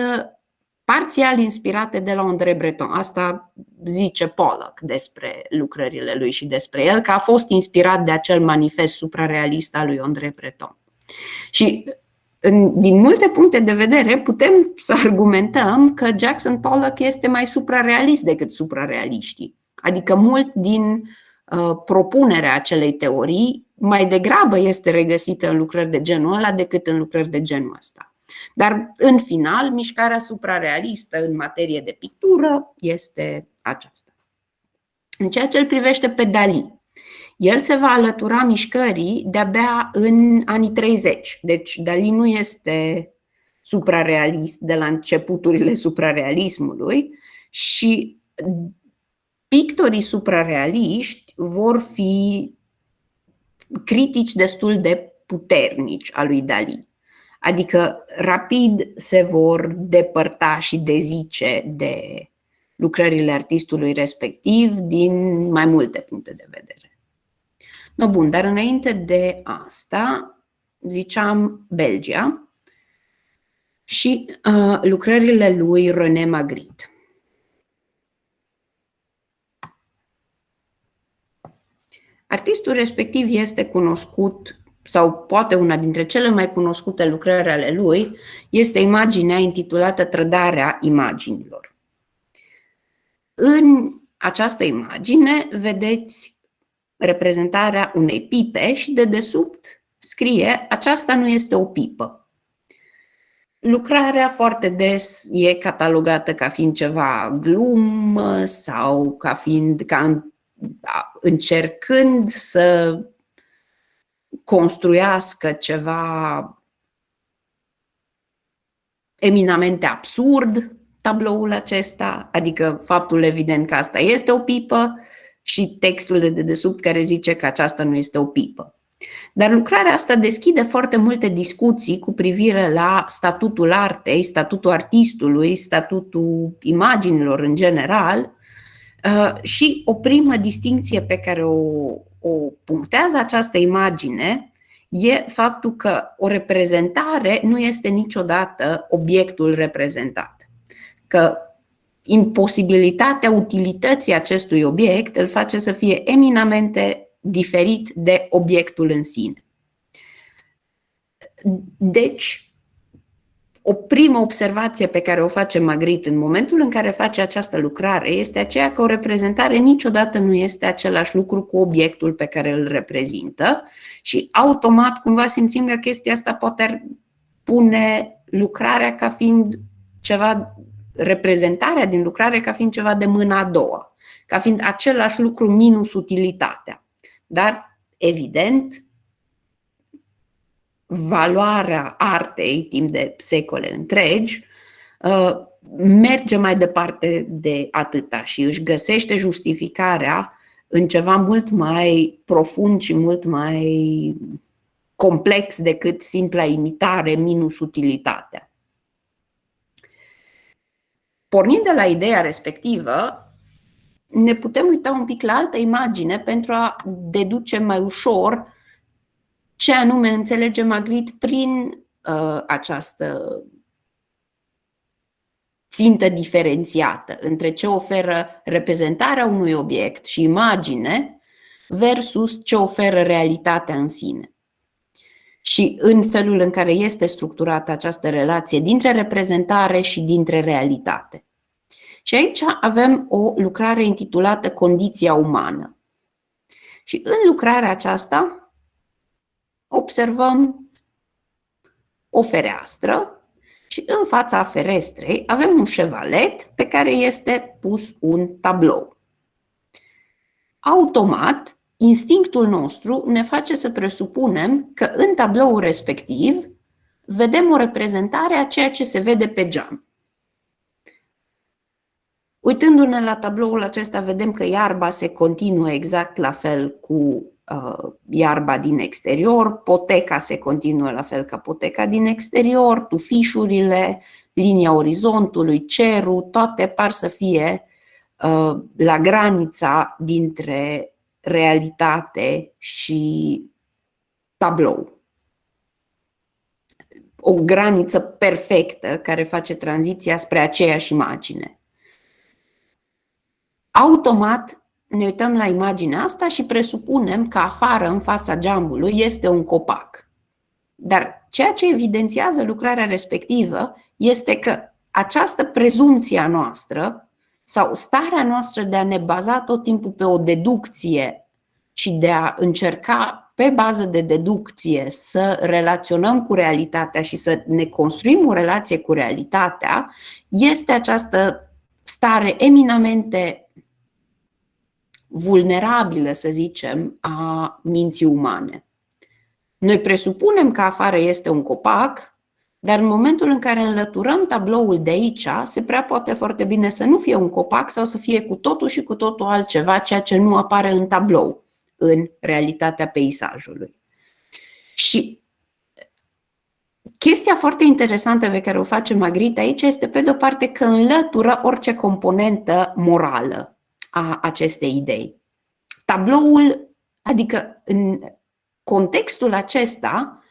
[SPEAKER 1] parțial inspirate de la André Breton. Asta zice Pollock despre lucrările lui și despre el, că a fost inspirat de acel manifest suprarealist al lui André Breton. Și din multe puncte de vedere putem să argumentăm că Jackson Pollock este mai suprarealist decât suprarealiștii. Adică mult din propunerea acelei teorii mai degrabă este regăsită în lucrări de genul ăla decât în lucrări de genul ăsta. Dar în final, mișcarea suprarealistă în materie de pictură este aceasta. În ceea ce îl privește pe Dalí, el se va alătura mișcării de-abia în anii 30. Deci Dalí nu este suprarealist de la începuturile suprarealismului și pictorii suprarealiști vor fi critici destul de puternici a lui Dalí. Adică rapid se vor depărta și dezice de lucrările artistului respectiv din mai multe puncte de vedere. No, bun, dar înainte de asta, ziceam Belgia și lucrările lui René Magritte. Artistul respectiv este cunoscut, sau poate una dintre cele mai cunoscute lucrări ale lui, este imaginea intitulată Trădarea imaginilor. În această imagine vedeți reprezentarea unei pipe și de desubt scrie: aceasta nu este o pipă. Lucrarea foarte des e catalogată ca fiind ceva glumă sau ca încercând să construiască ceva eminamente absurd, tabloul acesta, adică faptul evident că asta este o pipă și textul de dedesubt care zice că aceasta nu este o pipă. Dar lucrarea asta deschide foarte multe discuții cu privire la statutul artei, statutul artistului, statutul imaginilor în general, și o primă distincție pe care o punctează această imagine e faptul că o reprezentare nu este niciodată obiectul reprezentat. Că imposibilitatea utilității acestui obiect îl face să fie eminamente diferit de obiectul în sine. Deci, O primă observație pe care o face Magritte în momentul în care face această lucrare este aceea că o reprezentare niciodată nu este același lucru cu obiectul pe care îl reprezintă și automat cumva simțim că chestia asta poate pune lucrarea ca fiind ceva, reprezentarea din lucrare ca fiind ceva de mâna a doua, ca fiind același lucru minus utilitatea. Dar, evident, valoarea artei timp de secole întregi merge mai departe de atâta și își găsește justificarea în ceva mult mai profund și mult mai complex decât simpla imitare minus utilitatea. Pornind de la ideea respectivă, ne putem uita un pic la altă imagine pentru a deduce mai ușor ce anume înțelege Magritte prin această țintă diferențiată între ce oferă reprezentarea unui obiect și imagine versus ce oferă realitatea în sine. Și în felul în care este structurată această relație dintre reprezentare și dintre realitate. Și aici avem o lucrare intitulată Condiția umană. Și în lucrarea aceasta observăm o fereastră și în fața ferestrei avem un șevalet pe care este pus un tablou. Automat, instinctul nostru ne face să presupunem că în tabloul respectiv vedem o reprezentare a ceea ce se vede pe geam. Uitându-ne la tabloul acesta, vedem că iarba se continuă exact la fel cu iarba din exterior, poteca se continuă la fel ca poteca din exterior, tufișurile, linia orizontului, cerul, toate par să fie la granița dintre realitate și tablou. O graniță perfectă care face tranziția spre aceeași imagine. Automat ne uităm la imaginea asta și presupunem că afară, în fața geamului, este un copac. Dar ceea ce evidențiază lucrarea respectivă este că această prezumție a noastră sau starea noastră de a ne baza tot timpul pe o deducție și de a încerca pe bază de deducție să relaționăm cu realitatea și să ne construim o relație cu realitatea, este această stare eminamente vulnerabilă, să zicem, a minții umane. Noi presupunem că afară este un copac, dar în momentul în care înlăturăm tabloul de aici, se prea poate foarte bine să nu fie un copac sau să fie cu totul și cu totul altceva, ceea ce nu apare în tablou, în realitatea peisajului. Și chestia foarte interesantă pe care o face Magritte aici este, pe de-o parte, că înlătură orice componentă morală a acestei idei. Tabloul, adică în contextul acesta,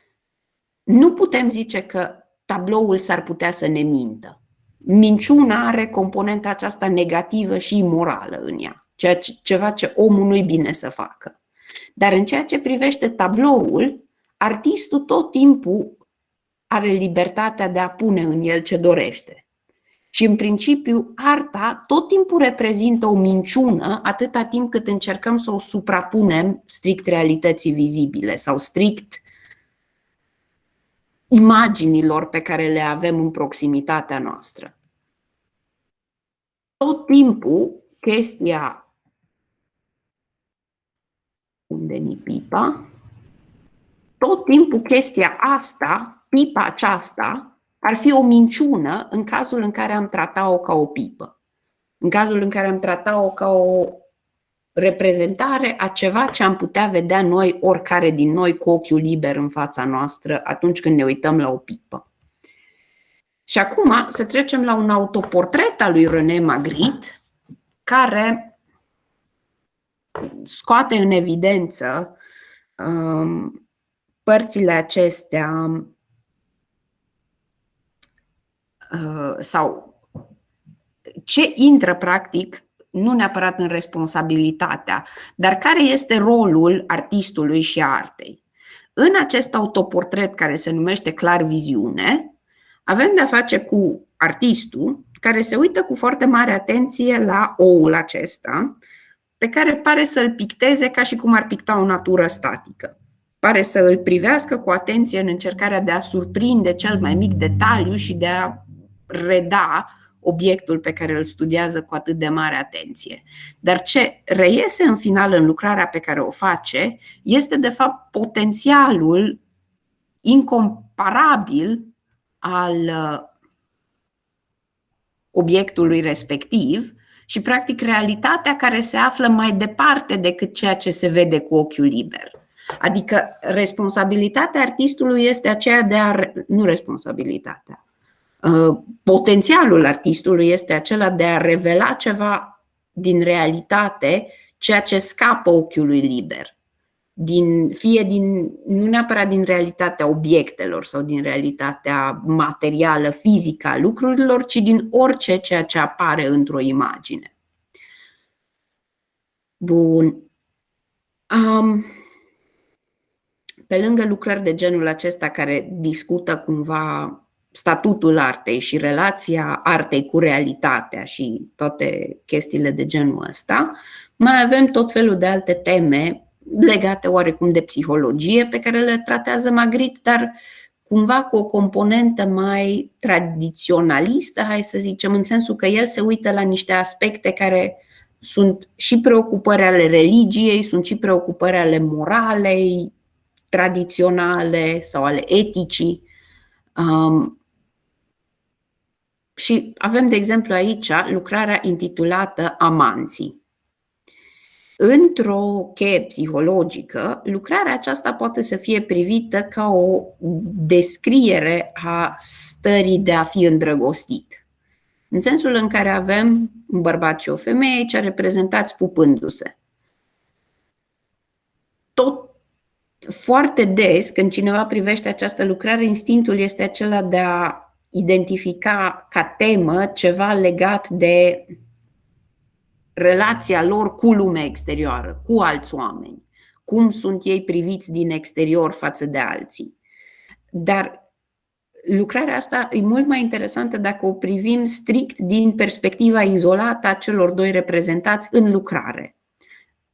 [SPEAKER 1] nu putem zice că tabloul s-ar putea să ne mintă. Minciuna are componenta aceasta negativă și imorală în ea, ceva ce omul nu-i bine să facă. Dar în ceea ce privește tabloul, artistul tot timpul are libertatea de a pune în el ce dorește. Și în principiu, arta tot timpul reprezintă o minciună atâta timp cât încercăm să o suprapunem strict realității vizibile sau strict imaginilor pe care le avem în proximitatea noastră. Tot timpul chestia... Unde-mi pipa? Tot timpul chestia asta, pipa aceasta, ar fi o minciună în cazul în care am tratat-o ca o pipă. În cazul în care am tratat-o ca o reprezentare a ceva ce am putea vedea noi, oricare din noi, cu ochiul liber în fața noastră atunci când ne uităm la o pipă. Și acum să trecem la un autoportret al lui René Magritte, care scoate în evidență părțile acestea sau ce intră practic, nu neapărat în responsabilitatea, dar care este rolul artistului și a artei. În acest autoportret care se numește Clar viziune, Avem de-a face cu artistul care se uită cu foarte mare atenție la oul acesta, pe care pare să-l picteze ca și cum ar picta o natură statică. Pare să îl privească cu atenție în încercarea de a surprinde cel mai mic detaliu și de a reda obiectul pe care îl studiază cu atât de mare atenție. Dar ce reiese în final în lucrarea pe care o face este de fapt potențialul incomparabil al obiectului respectiv și practic realitatea care se află mai departe decât ceea ce se vede cu ochiul liber. Adică responsabilitatea artistului este aceea de a... Nu responsabilitatea. Potențialul artistului este acela de a revela ceva din realitate, ceea ce scapă ochiului liber. Nu neapărat din realitatea obiectelor sau din realitatea materială, fizică a lucrurilor, ci din orice ceea ce apare într-o imagine. Bun. Pe lângă lucrări de genul acesta care discută cumva statutul artei și relația artei cu realitatea și toate chestiile de genul ăsta, mai avem tot felul de alte teme legate oarecum de psihologie pe care le tratează Magritte, dar cumva cu o componentă mai tradiționalistă, hai să zicem, în sensul că el se uită la niște aspecte care sunt și preocupări ale religiei, sunt și preocupări ale moralei tradiționale sau ale eticii. Și avem, de exemplu, aici lucrarea intitulată Amanții. Într-o cheie psihologică, lucrarea aceasta poate să fie privită ca o descriere a stării de a fi îndrăgostit. În sensul în care avem un bărbat și o femeie aici reprezentați pupându-se. Tot foarte des, când cineva privește această lucrare, instinctul este acela de a identifica ca temă ceva legat de relația lor cu lumea exterioară, cu alți oameni, cum sunt ei priviți din exterior față de alții. Dar lucrarea asta e mult mai interesantă dacă o privim strict din perspectiva izolată a celor doi reprezentați în lucrare.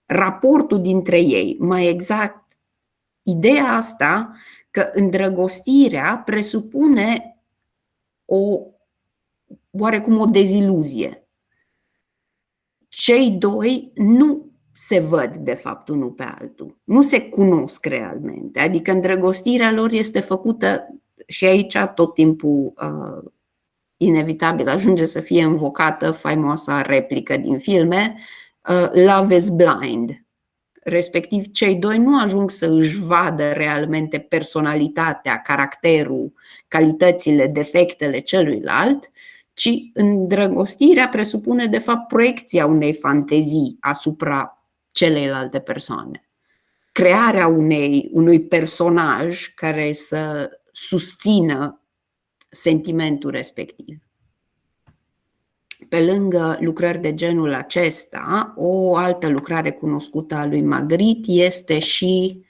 [SPEAKER 1] Raportul dintre ei, mai exact, ideea asta că îndrăgostirea presupune oarecum o deziluzie. Cei doi nu se văd de fapt unul pe altul, nu se cunosc realmente, adică îndrăgostirea lor este făcută și aici tot timpul inevitabil ajunge să fie invocată faimoasa replică din filme, Love is blind. Respectiv, cei doi nu ajung să își vadă realmente personalitatea, caracterul, calitățile, defectele celuilalt, ci îndrăgostirea presupune de fapt proiecția unei fantezii asupra celeilalte persoane. Crearea unui personaj care să susțină sentimentul respectiv. Pe lângă lucrări de genul acesta, o altă lucrare cunoscută a lui Magritte este și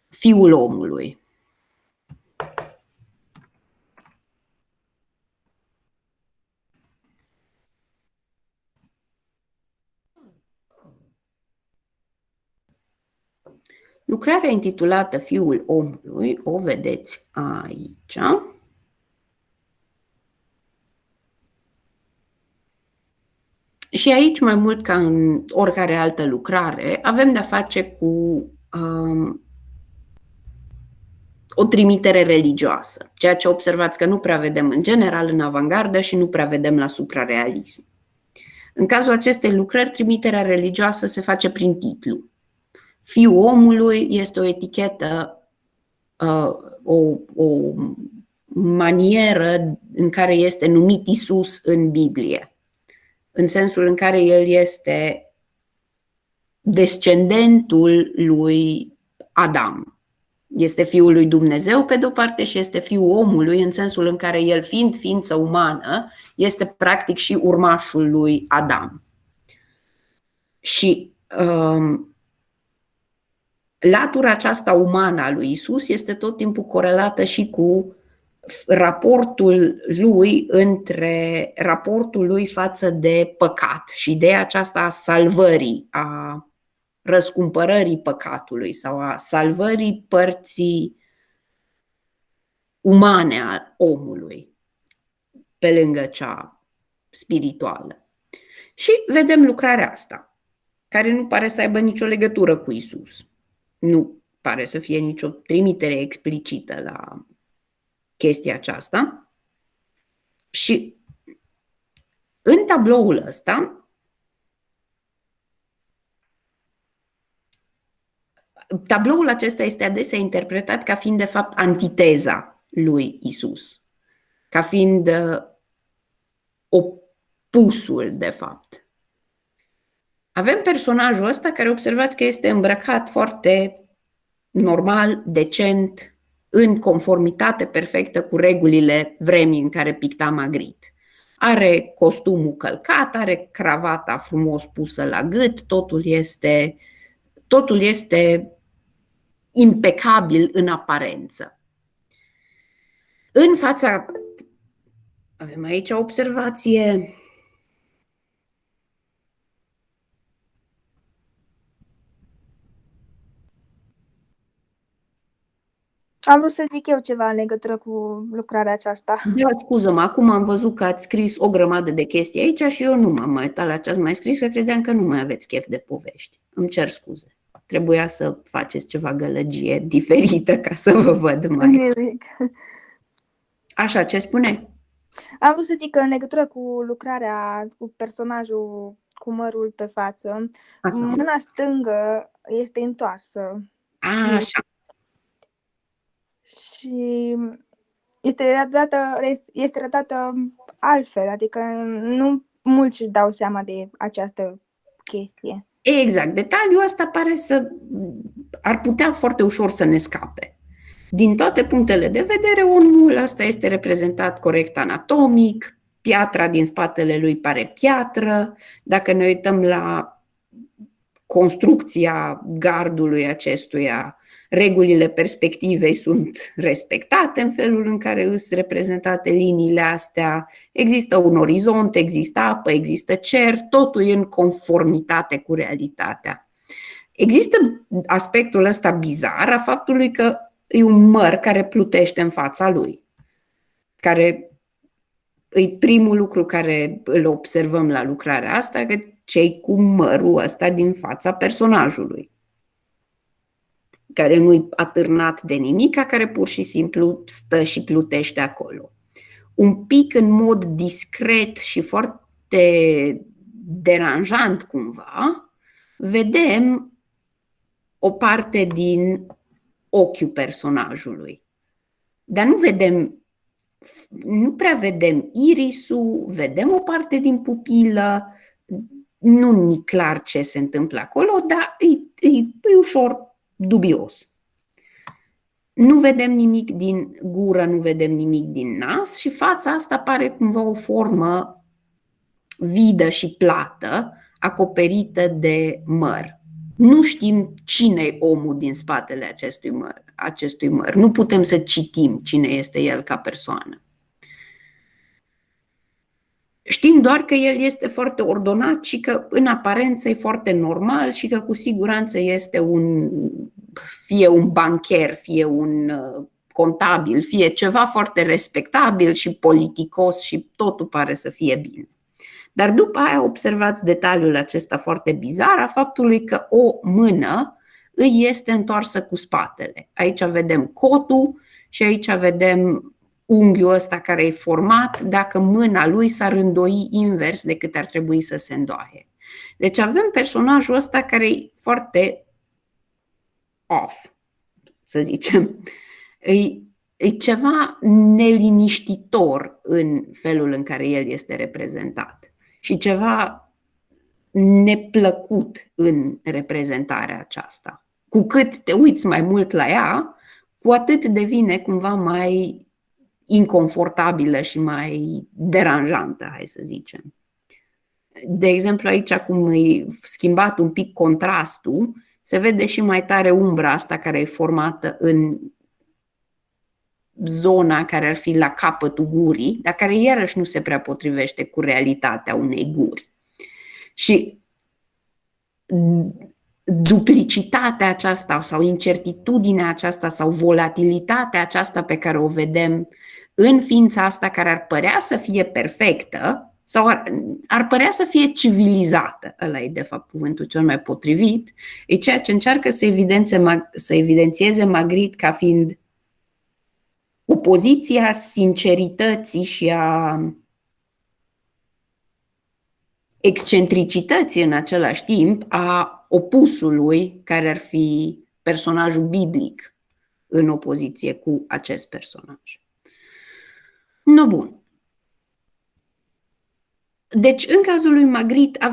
[SPEAKER 1] Fiul omului. Lucrarea intitulată Fiul omului o vedeți aici. Și aici, mai mult ca în oricare altă lucrare, avem de-a face cu o trimitere religioasă, ceea ce observați că nu prea vedem în general în avangardă și nu prea vedem la suprarealism. În cazul acestei lucrări, trimiterea religioasă se face prin titlu. Fiul omului este o etichetă, o manieră în care este numit Iisus în Biblie, în sensul în care el este descendentul lui Adam. Este Fiul lui Dumnezeu pe de-o parte și este Fiul omului în sensul în care el, fiind ființă umană, este practic și urmașul lui Adam. Și latura aceasta umană a lui Iisus este tot timpul corelată și cu raportul lui față de păcat și ideea aceasta a salvării, a răscumpărării păcatului sau a salvării părții umane a omului pe lângă cea spirituală. Și vedem lucrarea asta, care nu pare să aibă nicio legătură cu Isus. Nu pare să fie nicio trimitere explicită la chestia aceasta. Și în tabloul ăsta, tabloul acesta este adesea interpretat ca fiind de fapt antiteza lui Isus, ca fiind opusul de fapt. Avem personajul ăsta care observați că este îmbrăcat foarte normal, decent, în conformitate perfectă cu regulile vremii în care picta Magritte. Are costumul călcat, are cravata frumos pusă la gât, totul este impecabil în aparență. În fața, avem aici o observație.
[SPEAKER 4] Am vrut să zic eu ceva în legătură cu lucrarea aceasta.
[SPEAKER 1] Da, scuză-mă, acum am văzut că ați scris o grămadă de chestii aici și eu nu m-am mai uitat la ce ați mai scris, că credeam că nu mai aveți chef de povești. Îmi cer scuze. Trebuia să faceți ceva gălăgie diferită ca să vă văd mai.
[SPEAKER 4] Nimic.
[SPEAKER 1] Așa, ce spune?
[SPEAKER 4] Am vrut să zic că în legătură cu lucrarea cu personajul cu mărul pe față,
[SPEAKER 1] Așa.
[SPEAKER 4] mâna stângă este întoarsă
[SPEAKER 1] Așa.
[SPEAKER 4] și este redată altfel, adică nu mulți își dau seama de această chestie.
[SPEAKER 1] Exact. Detaliul ăsta ar putea foarte ușor să ne scape. Din toate punctele de vedere, omul ăsta este reprezentat corect anatomic, piatra din spatele lui pare piatră. Dacă ne uităm la construcția gardului acestuia, regulile perspectivei sunt respectate în felul în care sunt reprezentate liniile astea. Există un orizont, există apă, există cer, totul e în conformitate cu realitatea. Există aspectul ăsta bizar a faptului că e un măr care plutește în fața lui, care e primul lucru care îl observăm la lucrarea asta, că ce-i cu mărul ăsta din fața personajului, care nu-i atârnat de nimic, care pur și simplu stă și plutește acolo. Un pic în mod discret și foarte deranjant cumva, vedem o parte din ochiul personajului. Dar nu prea vedem irisul, vedem o parte din pupilă, nu e clar ce se întâmplă acolo, dar e ușor dubios. Nu vedem nimic din gură, nu vedem nimic din nas și fața asta pare cumva o formă vidă și plată, acoperită de măr. Nu știm cine e omul din spatele acestui măr. Nu putem să citim cine este el ca persoană. Știm doar că el este foarte ordonat și că în aparență e foarte normal și că cu siguranță este fie un bancher, fie un contabil, fie ceva foarte respectabil și politicos și totul pare să fie bine. Dar după aia observați detaliul acesta foarte bizar a faptului că o mână îi este întoarsă cu spatele. Aici vedem cotul și aici vedem unghiul ăsta care e format dacă mâna lui s-ar îndoi invers decât ar trebui să se îndoaie. Deci avem personajul ăsta care e foarte off, să zicem. E ceva neliniștitor în felul în care el este reprezentat și ceva neplăcut în reprezentarea aceasta. Cu cât te uiți mai mult la ea, cu atât devine cumva mai inconfortabilă și mai deranjantă, hai să zicem. De exemplu, aici cum e schimbat un pic contrastul, se vede și mai tare umbra asta care e formată zona care ar fi la capătul gurii, dar care iarăși nu se prea potrivește cu realitatea unei guri. Și duplicitatea aceasta sau incertitudinea aceasta sau volatilitatea aceasta pe care o vedem în ființa asta care ar părea să fie perfectă sau ar părea să fie civilizată, ăla e de fapt cuvântul cel mai potrivit, e ceea ce încearcă să evidențieze Magritte ca fiind opoziția sincerității și a excentricității în același timp a opusului care ar fi personajul biblic în opoziție cu acest personaj. No, bun. Deci, în cazul lui Magritte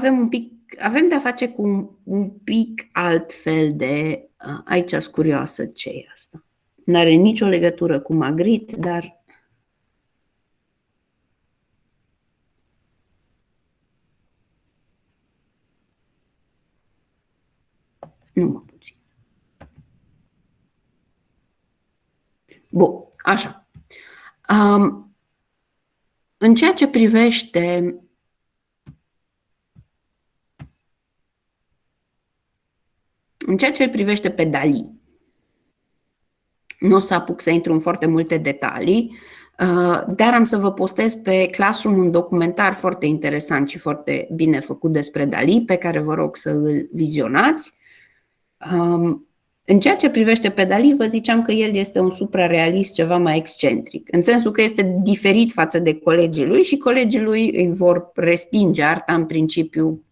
[SPEAKER 1] avem de-a face cu un pic altfel de... Aici sunt curioasă ce e asta. N-are nicio legătură cu Magritte, dar... Numai puțin. Bun, așa. În ceea ce privește pe Dalí, nu o să apuc să intru în foarte multe detalii, dar am să vă postez pe Classroom un documentar foarte interesant și foarte bine făcut despre Dalí, pe care vă rog să îl vizionați. În ceea ce privește pe Dalí, vă ziceam că el este un suprarealist ceva mai excentric, în sensul că este diferit față de colegii lui și colegii lui îi vor respinge arta în principiu,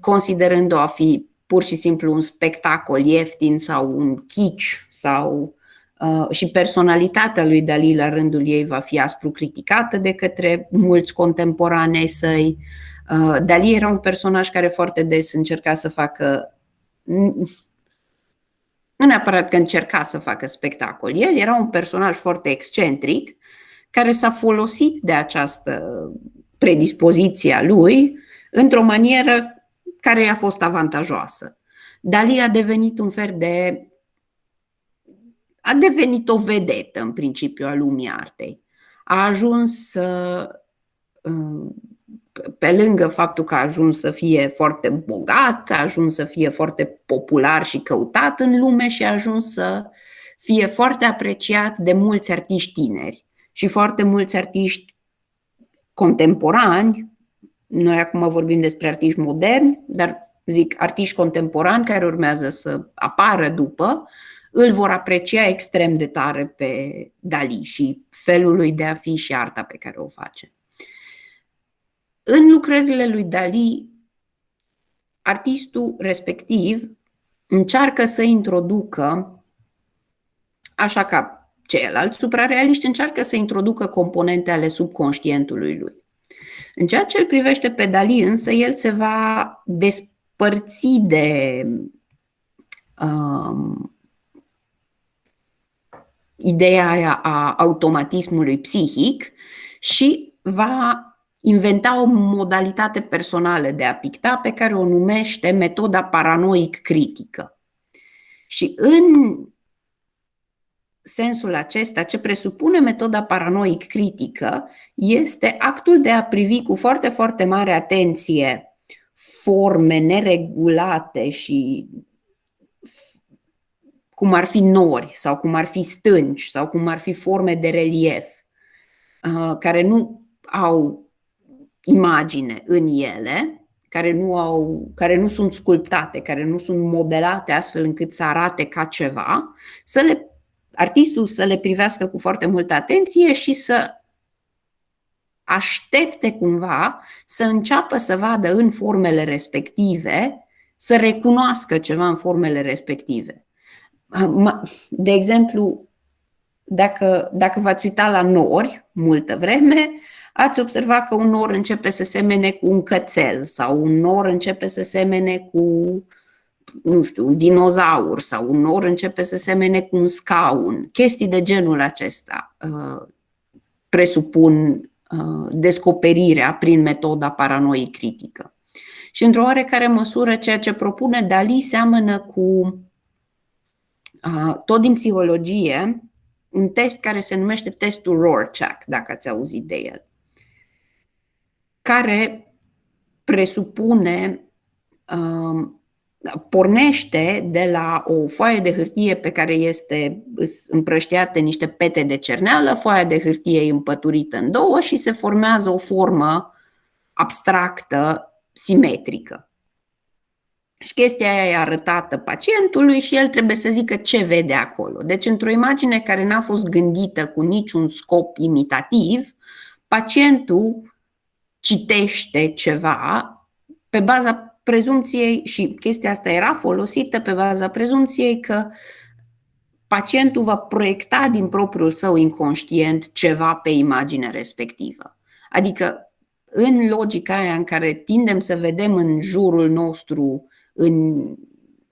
[SPEAKER 1] considerând-o a fi pur și simplu un spectacol ieftin sau un kitsch și personalitatea lui Dalí la rândul ei va fi aspru criticată de către mulți contemporanei săi. Dalí era un personaj care foarte des încerca să facă, nu neapărat că încerca să facă spectacol, el era un personaj foarte excentric care s-a folosit de această predispoziție a lui într-o manieră care i-a fost avantajoasă. Dalí a devenit a devenit o vedetă în principiu a lumii artei. A ajuns pe lângă faptul că a ajuns să fie foarte bogat, a ajuns să fie foarte popular și căutat în lume și a ajuns să fie foarte apreciat de mulți artiști tineri și foarte mulți artiști contemporani. Noi acum vorbim despre artiști moderni, dar zic artiști contemporani care urmează să apară după, îl vor aprecia extrem de tare pe Dalí și felul lui de a fi și arta pe care o face. În lucrările lui Dalí, artistul respectiv încearcă să introducă, așa ca ceilalți suprarealiști, încearcă să introducă componente ale subconștientului lui. În ceea ce îl privește pe Dalí, însă, el se va despărți de ideea aia a automatismului psihic și va inventa o modalitate personală de a picta pe care o numește metoda paranoic-critică. Și în sensul acesta, ce presupune metoda paranoic-critică este actul de a privi cu foarte, foarte mare atenție forme neregulate și cum ar fi nori sau cum ar fi stânci sau cum ar fi forme de relief care nu au imagine în ele, care nu sunt sculptate, care nu sunt modelate astfel încât să arate ca ceva, artistul să le privească cu foarte multă atenție și să aștepte cumva să înceapă să vadă în formele respective, să recunoască ceva în formele respective. De exemplu, dacă v-ați uitat la nori multă vreme, ați observat că un nor începe să semene cu un cățel sau un nor începe să semene cu, nu știu, un dinozaur sau un nor începe să semene cu un scaun. Chestii de genul acesta presupun descoperirea prin metoda paranoic-critică. Și într-o oarecare măsură ceea ce propune Dalí seamănă cu tot din psihologie, un test care se numește testul Rorschach, dacă ați auzit de el, care presupune, pornește de la o foaie de hârtie pe care este împrăștiate niște pete de cerneală, foaia de hârtie e împăturită în două și se formează o formă abstractă, simetrică. Și chestia aia e arătată pacientului și el trebuie să zică ce vede acolo. Deci, într-o imagine care n-a fost gândită cu niciun scop imitativ, pacientul citește ceva pe baza prezumției, și chestia asta era folosită pe baza prezumției că pacientul va proiecta din propriul său inconștient ceva pe imaginea respectivă. Adică, în logica aia în care tindem să vedem în jurul nostru, în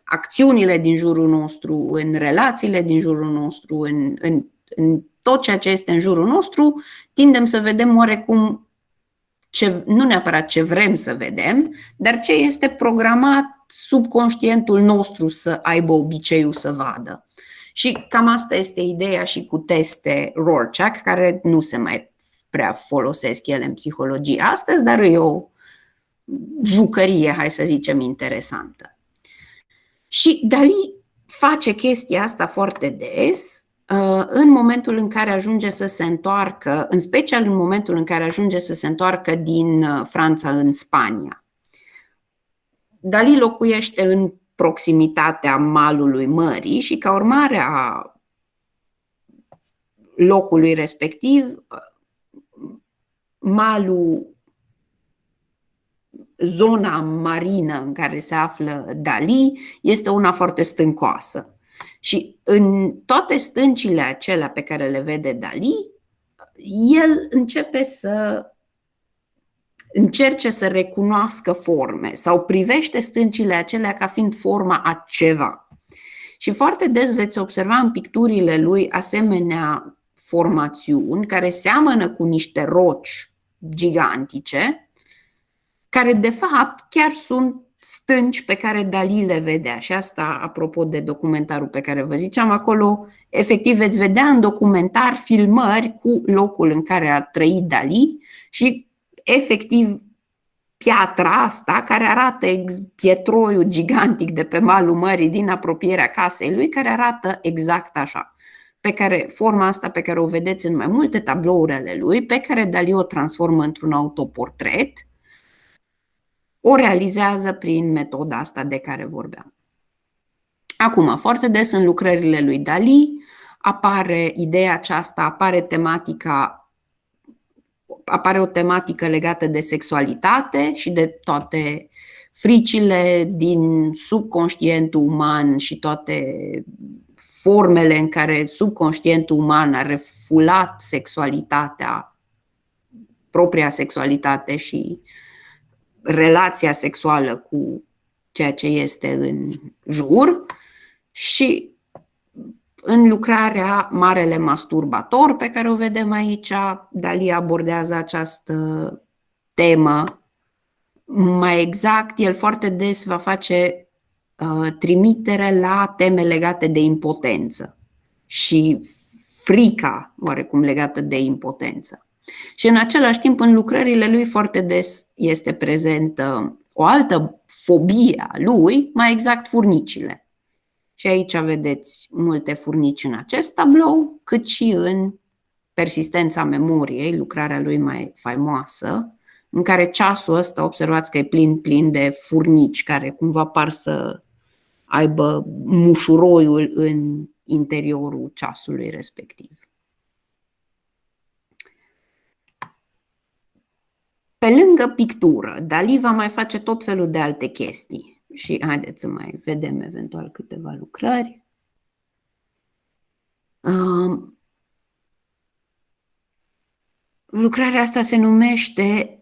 [SPEAKER 1] acțiunile din jurul nostru, în relațiile din jurul nostru, în tot ceea ce este în jurul nostru, tindem să vedem oarecum nu neapărat ce vrem să vedem, dar ce este programat subconștientul nostru să aibă obiceiul să vadă. Și cam asta este ideea și cu teste Rorschach, care nu se mai prea folosesc ele în psihologie astăzi, dar e o jucărie, hai să zicem, interesantă. Și Dali face chestia asta foarte des în momentul în care ajunge să se întoarcă, în special în momentul în care ajunge să se întoarcă din Franța în Spania. Dali locuiește în proximitatea malului mării și ca urmare a locului respectiv, malul, zona marină în care se află Dali este una foarte stâncoasă. Și în toate stâncile acelea pe care le vede Dali, el începe să încerce să recunoască forme sau privește stâncile acelea ca fiind forma a ceva. Și foarte des veți observa în picturile lui asemenea formațiuni care seamănă cu niște roci gigantice, care de fapt chiar sunt stânci pe care Dali le vedea. Și asta, apropo de documentarul pe care vă ziceam, acolo efectiv veți vedea în documentar filmări cu locul în care a trăit Dali și efectiv piatra asta care arată pietroiul gigantic de pe malul mării din apropierea casei lui, care arată exact așa. Forma asta pe care o vedeți în mai multe tablouri ale lui, pe care Dali o transformă într-un autoportret, o realizează prin metoda asta de care vorbeam. Acum, foarte des în lucrările lui Dali apare ideea aceasta, apare o tematică legată de sexualitate și de toate fricile din subconștientul uman și toate formele în care subconștientul uman a refulat sexualitatea, propria sexualitate și relația sexuală cu ceea ce este în jur. Și în lucrarea Marele Masturbator, pe care o vedem aici, Dali abordează această temă. Mai exact, el foarte des va face trimitere la teme legate de impotență și frica oarecum legată de impotență. Și în același timp, în lucrările lui foarte des este prezentă o altă fobie a lui, mai exact furnicile. Și aici vedeți multe furnici în acest tablou, cât și în Persistența memoriei, lucrarea lui mai faimoasă, în care ceasul ăsta, observați că e plin de furnici care cumva par să aibă mușuroiul în interiorul ceasului respectiv. Pe lângă pictură, Dali va mai face tot felul de alte chestii. Și haideți să mai vedem eventual câteva lucrări. Lucrarea asta se numește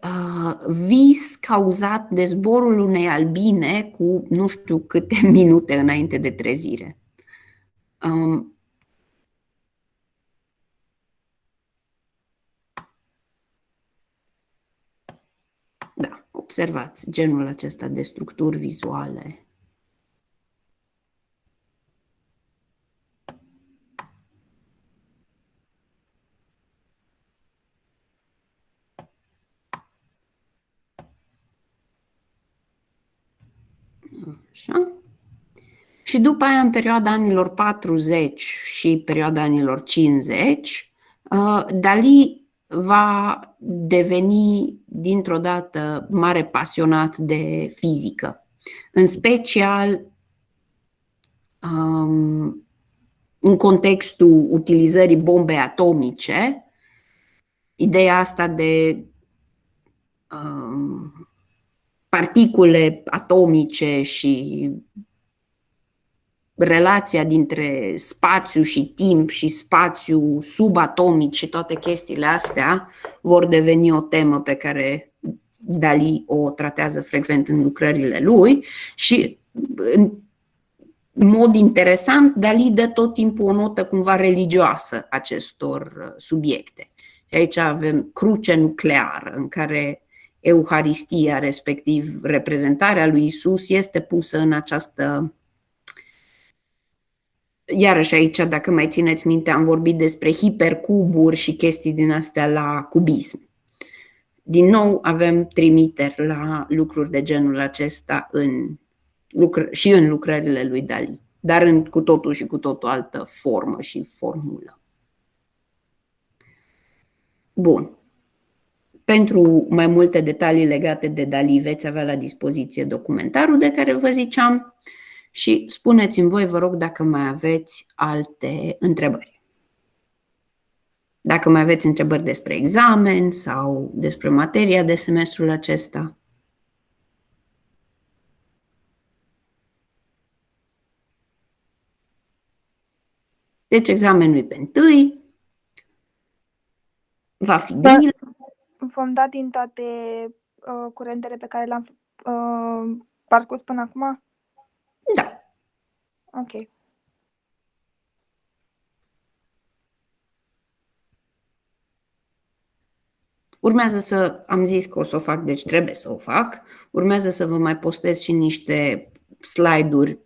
[SPEAKER 1] Vis cauzat de zborul unei albine cu nu știu câte minute înainte de trezire. Da, observați genul acesta de structuri vizuale. Așa. Și după aia, în perioada anilor 40 și perioada anilor 50, Dali va deveni dintr-o dată mare pasionat de fizică, în special în contextul utilizării bombei atomice, ideea asta de particule atomice și relația dintre spațiu și timp și spațiu subatomic și toate chestiile astea vor deveni o temă pe care Dali o tratează frecvent în lucrările lui și în mod interesant, Dali dă tot timpul o notă cumva religioasă acestor subiecte. Și aici avem cruce nucleară, în care Euharistia, respectiv reprezentarea lui Isus, este pusă în această... Iarăși aici, dacă mai țineți minte, am vorbit despre hipercuburi și chestii din astea la cubism. Din nou avem trimiteri la lucruri de genul acesta și în lucrările lui Dali, dar în cu totul și cu totul altă formă și formulă. Bun. Pentru mai multe detalii legate de Dali veți avea la dispoziție documentarul de care vă ziceam și spuneți-mi voi, vă rog, dacă mai aveți alte întrebări. Dacă mai aveți întrebări despre examen sau despre materia de semestrul acesta. Deci examenul pe 1 va fi bine.
[SPEAKER 4] Vom da din toate curentele pe care le-am parcurs până acum?
[SPEAKER 1] Da.
[SPEAKER 4] Ok.
[SPEAKER 1] Urmează să, am zis că o să o fac, deci trebuie să o fac, urmează să vă mai postez și niște slide-uri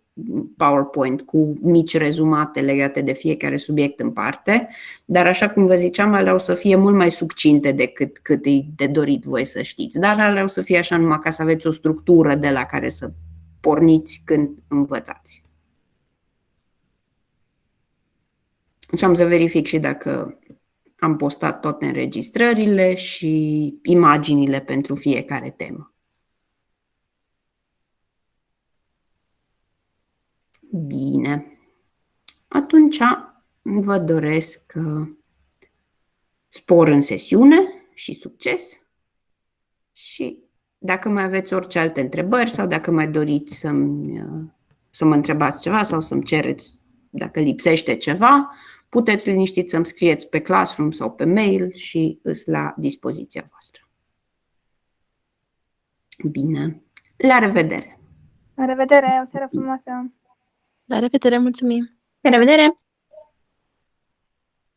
[SPEAKER 1] PowerPoint cu mici rezumate legate de fiecare subiect în parte, dar așa cum vă ziceam, alea o să fie mult mai succinte decât cât e de dorit voi să știți, dar alea o să fie așa numai ca să aveți o structură de la care să porniți când învățați. Și am să verific și dacă am postat toate înregistrările și imaginile pentru fiecare temă. Bine. Atunci vă doresc spor în sesiune și succes. Și dacă mai aveți orice alte întrebări sau dacă mai doriți să mă întrebați ceva sau să-mi cereți dacă lipsește ceva, puteți liniștit să-mi scrieți pe Classroom sau pe mail și îs la dispoziția voastră. Bine. La revedere!
[SPEAKER 4] La revedere! O seară frumoasă!
[SPEAKER 2] La revedere, mulțumim!
[SPEAKER 3] La revedere!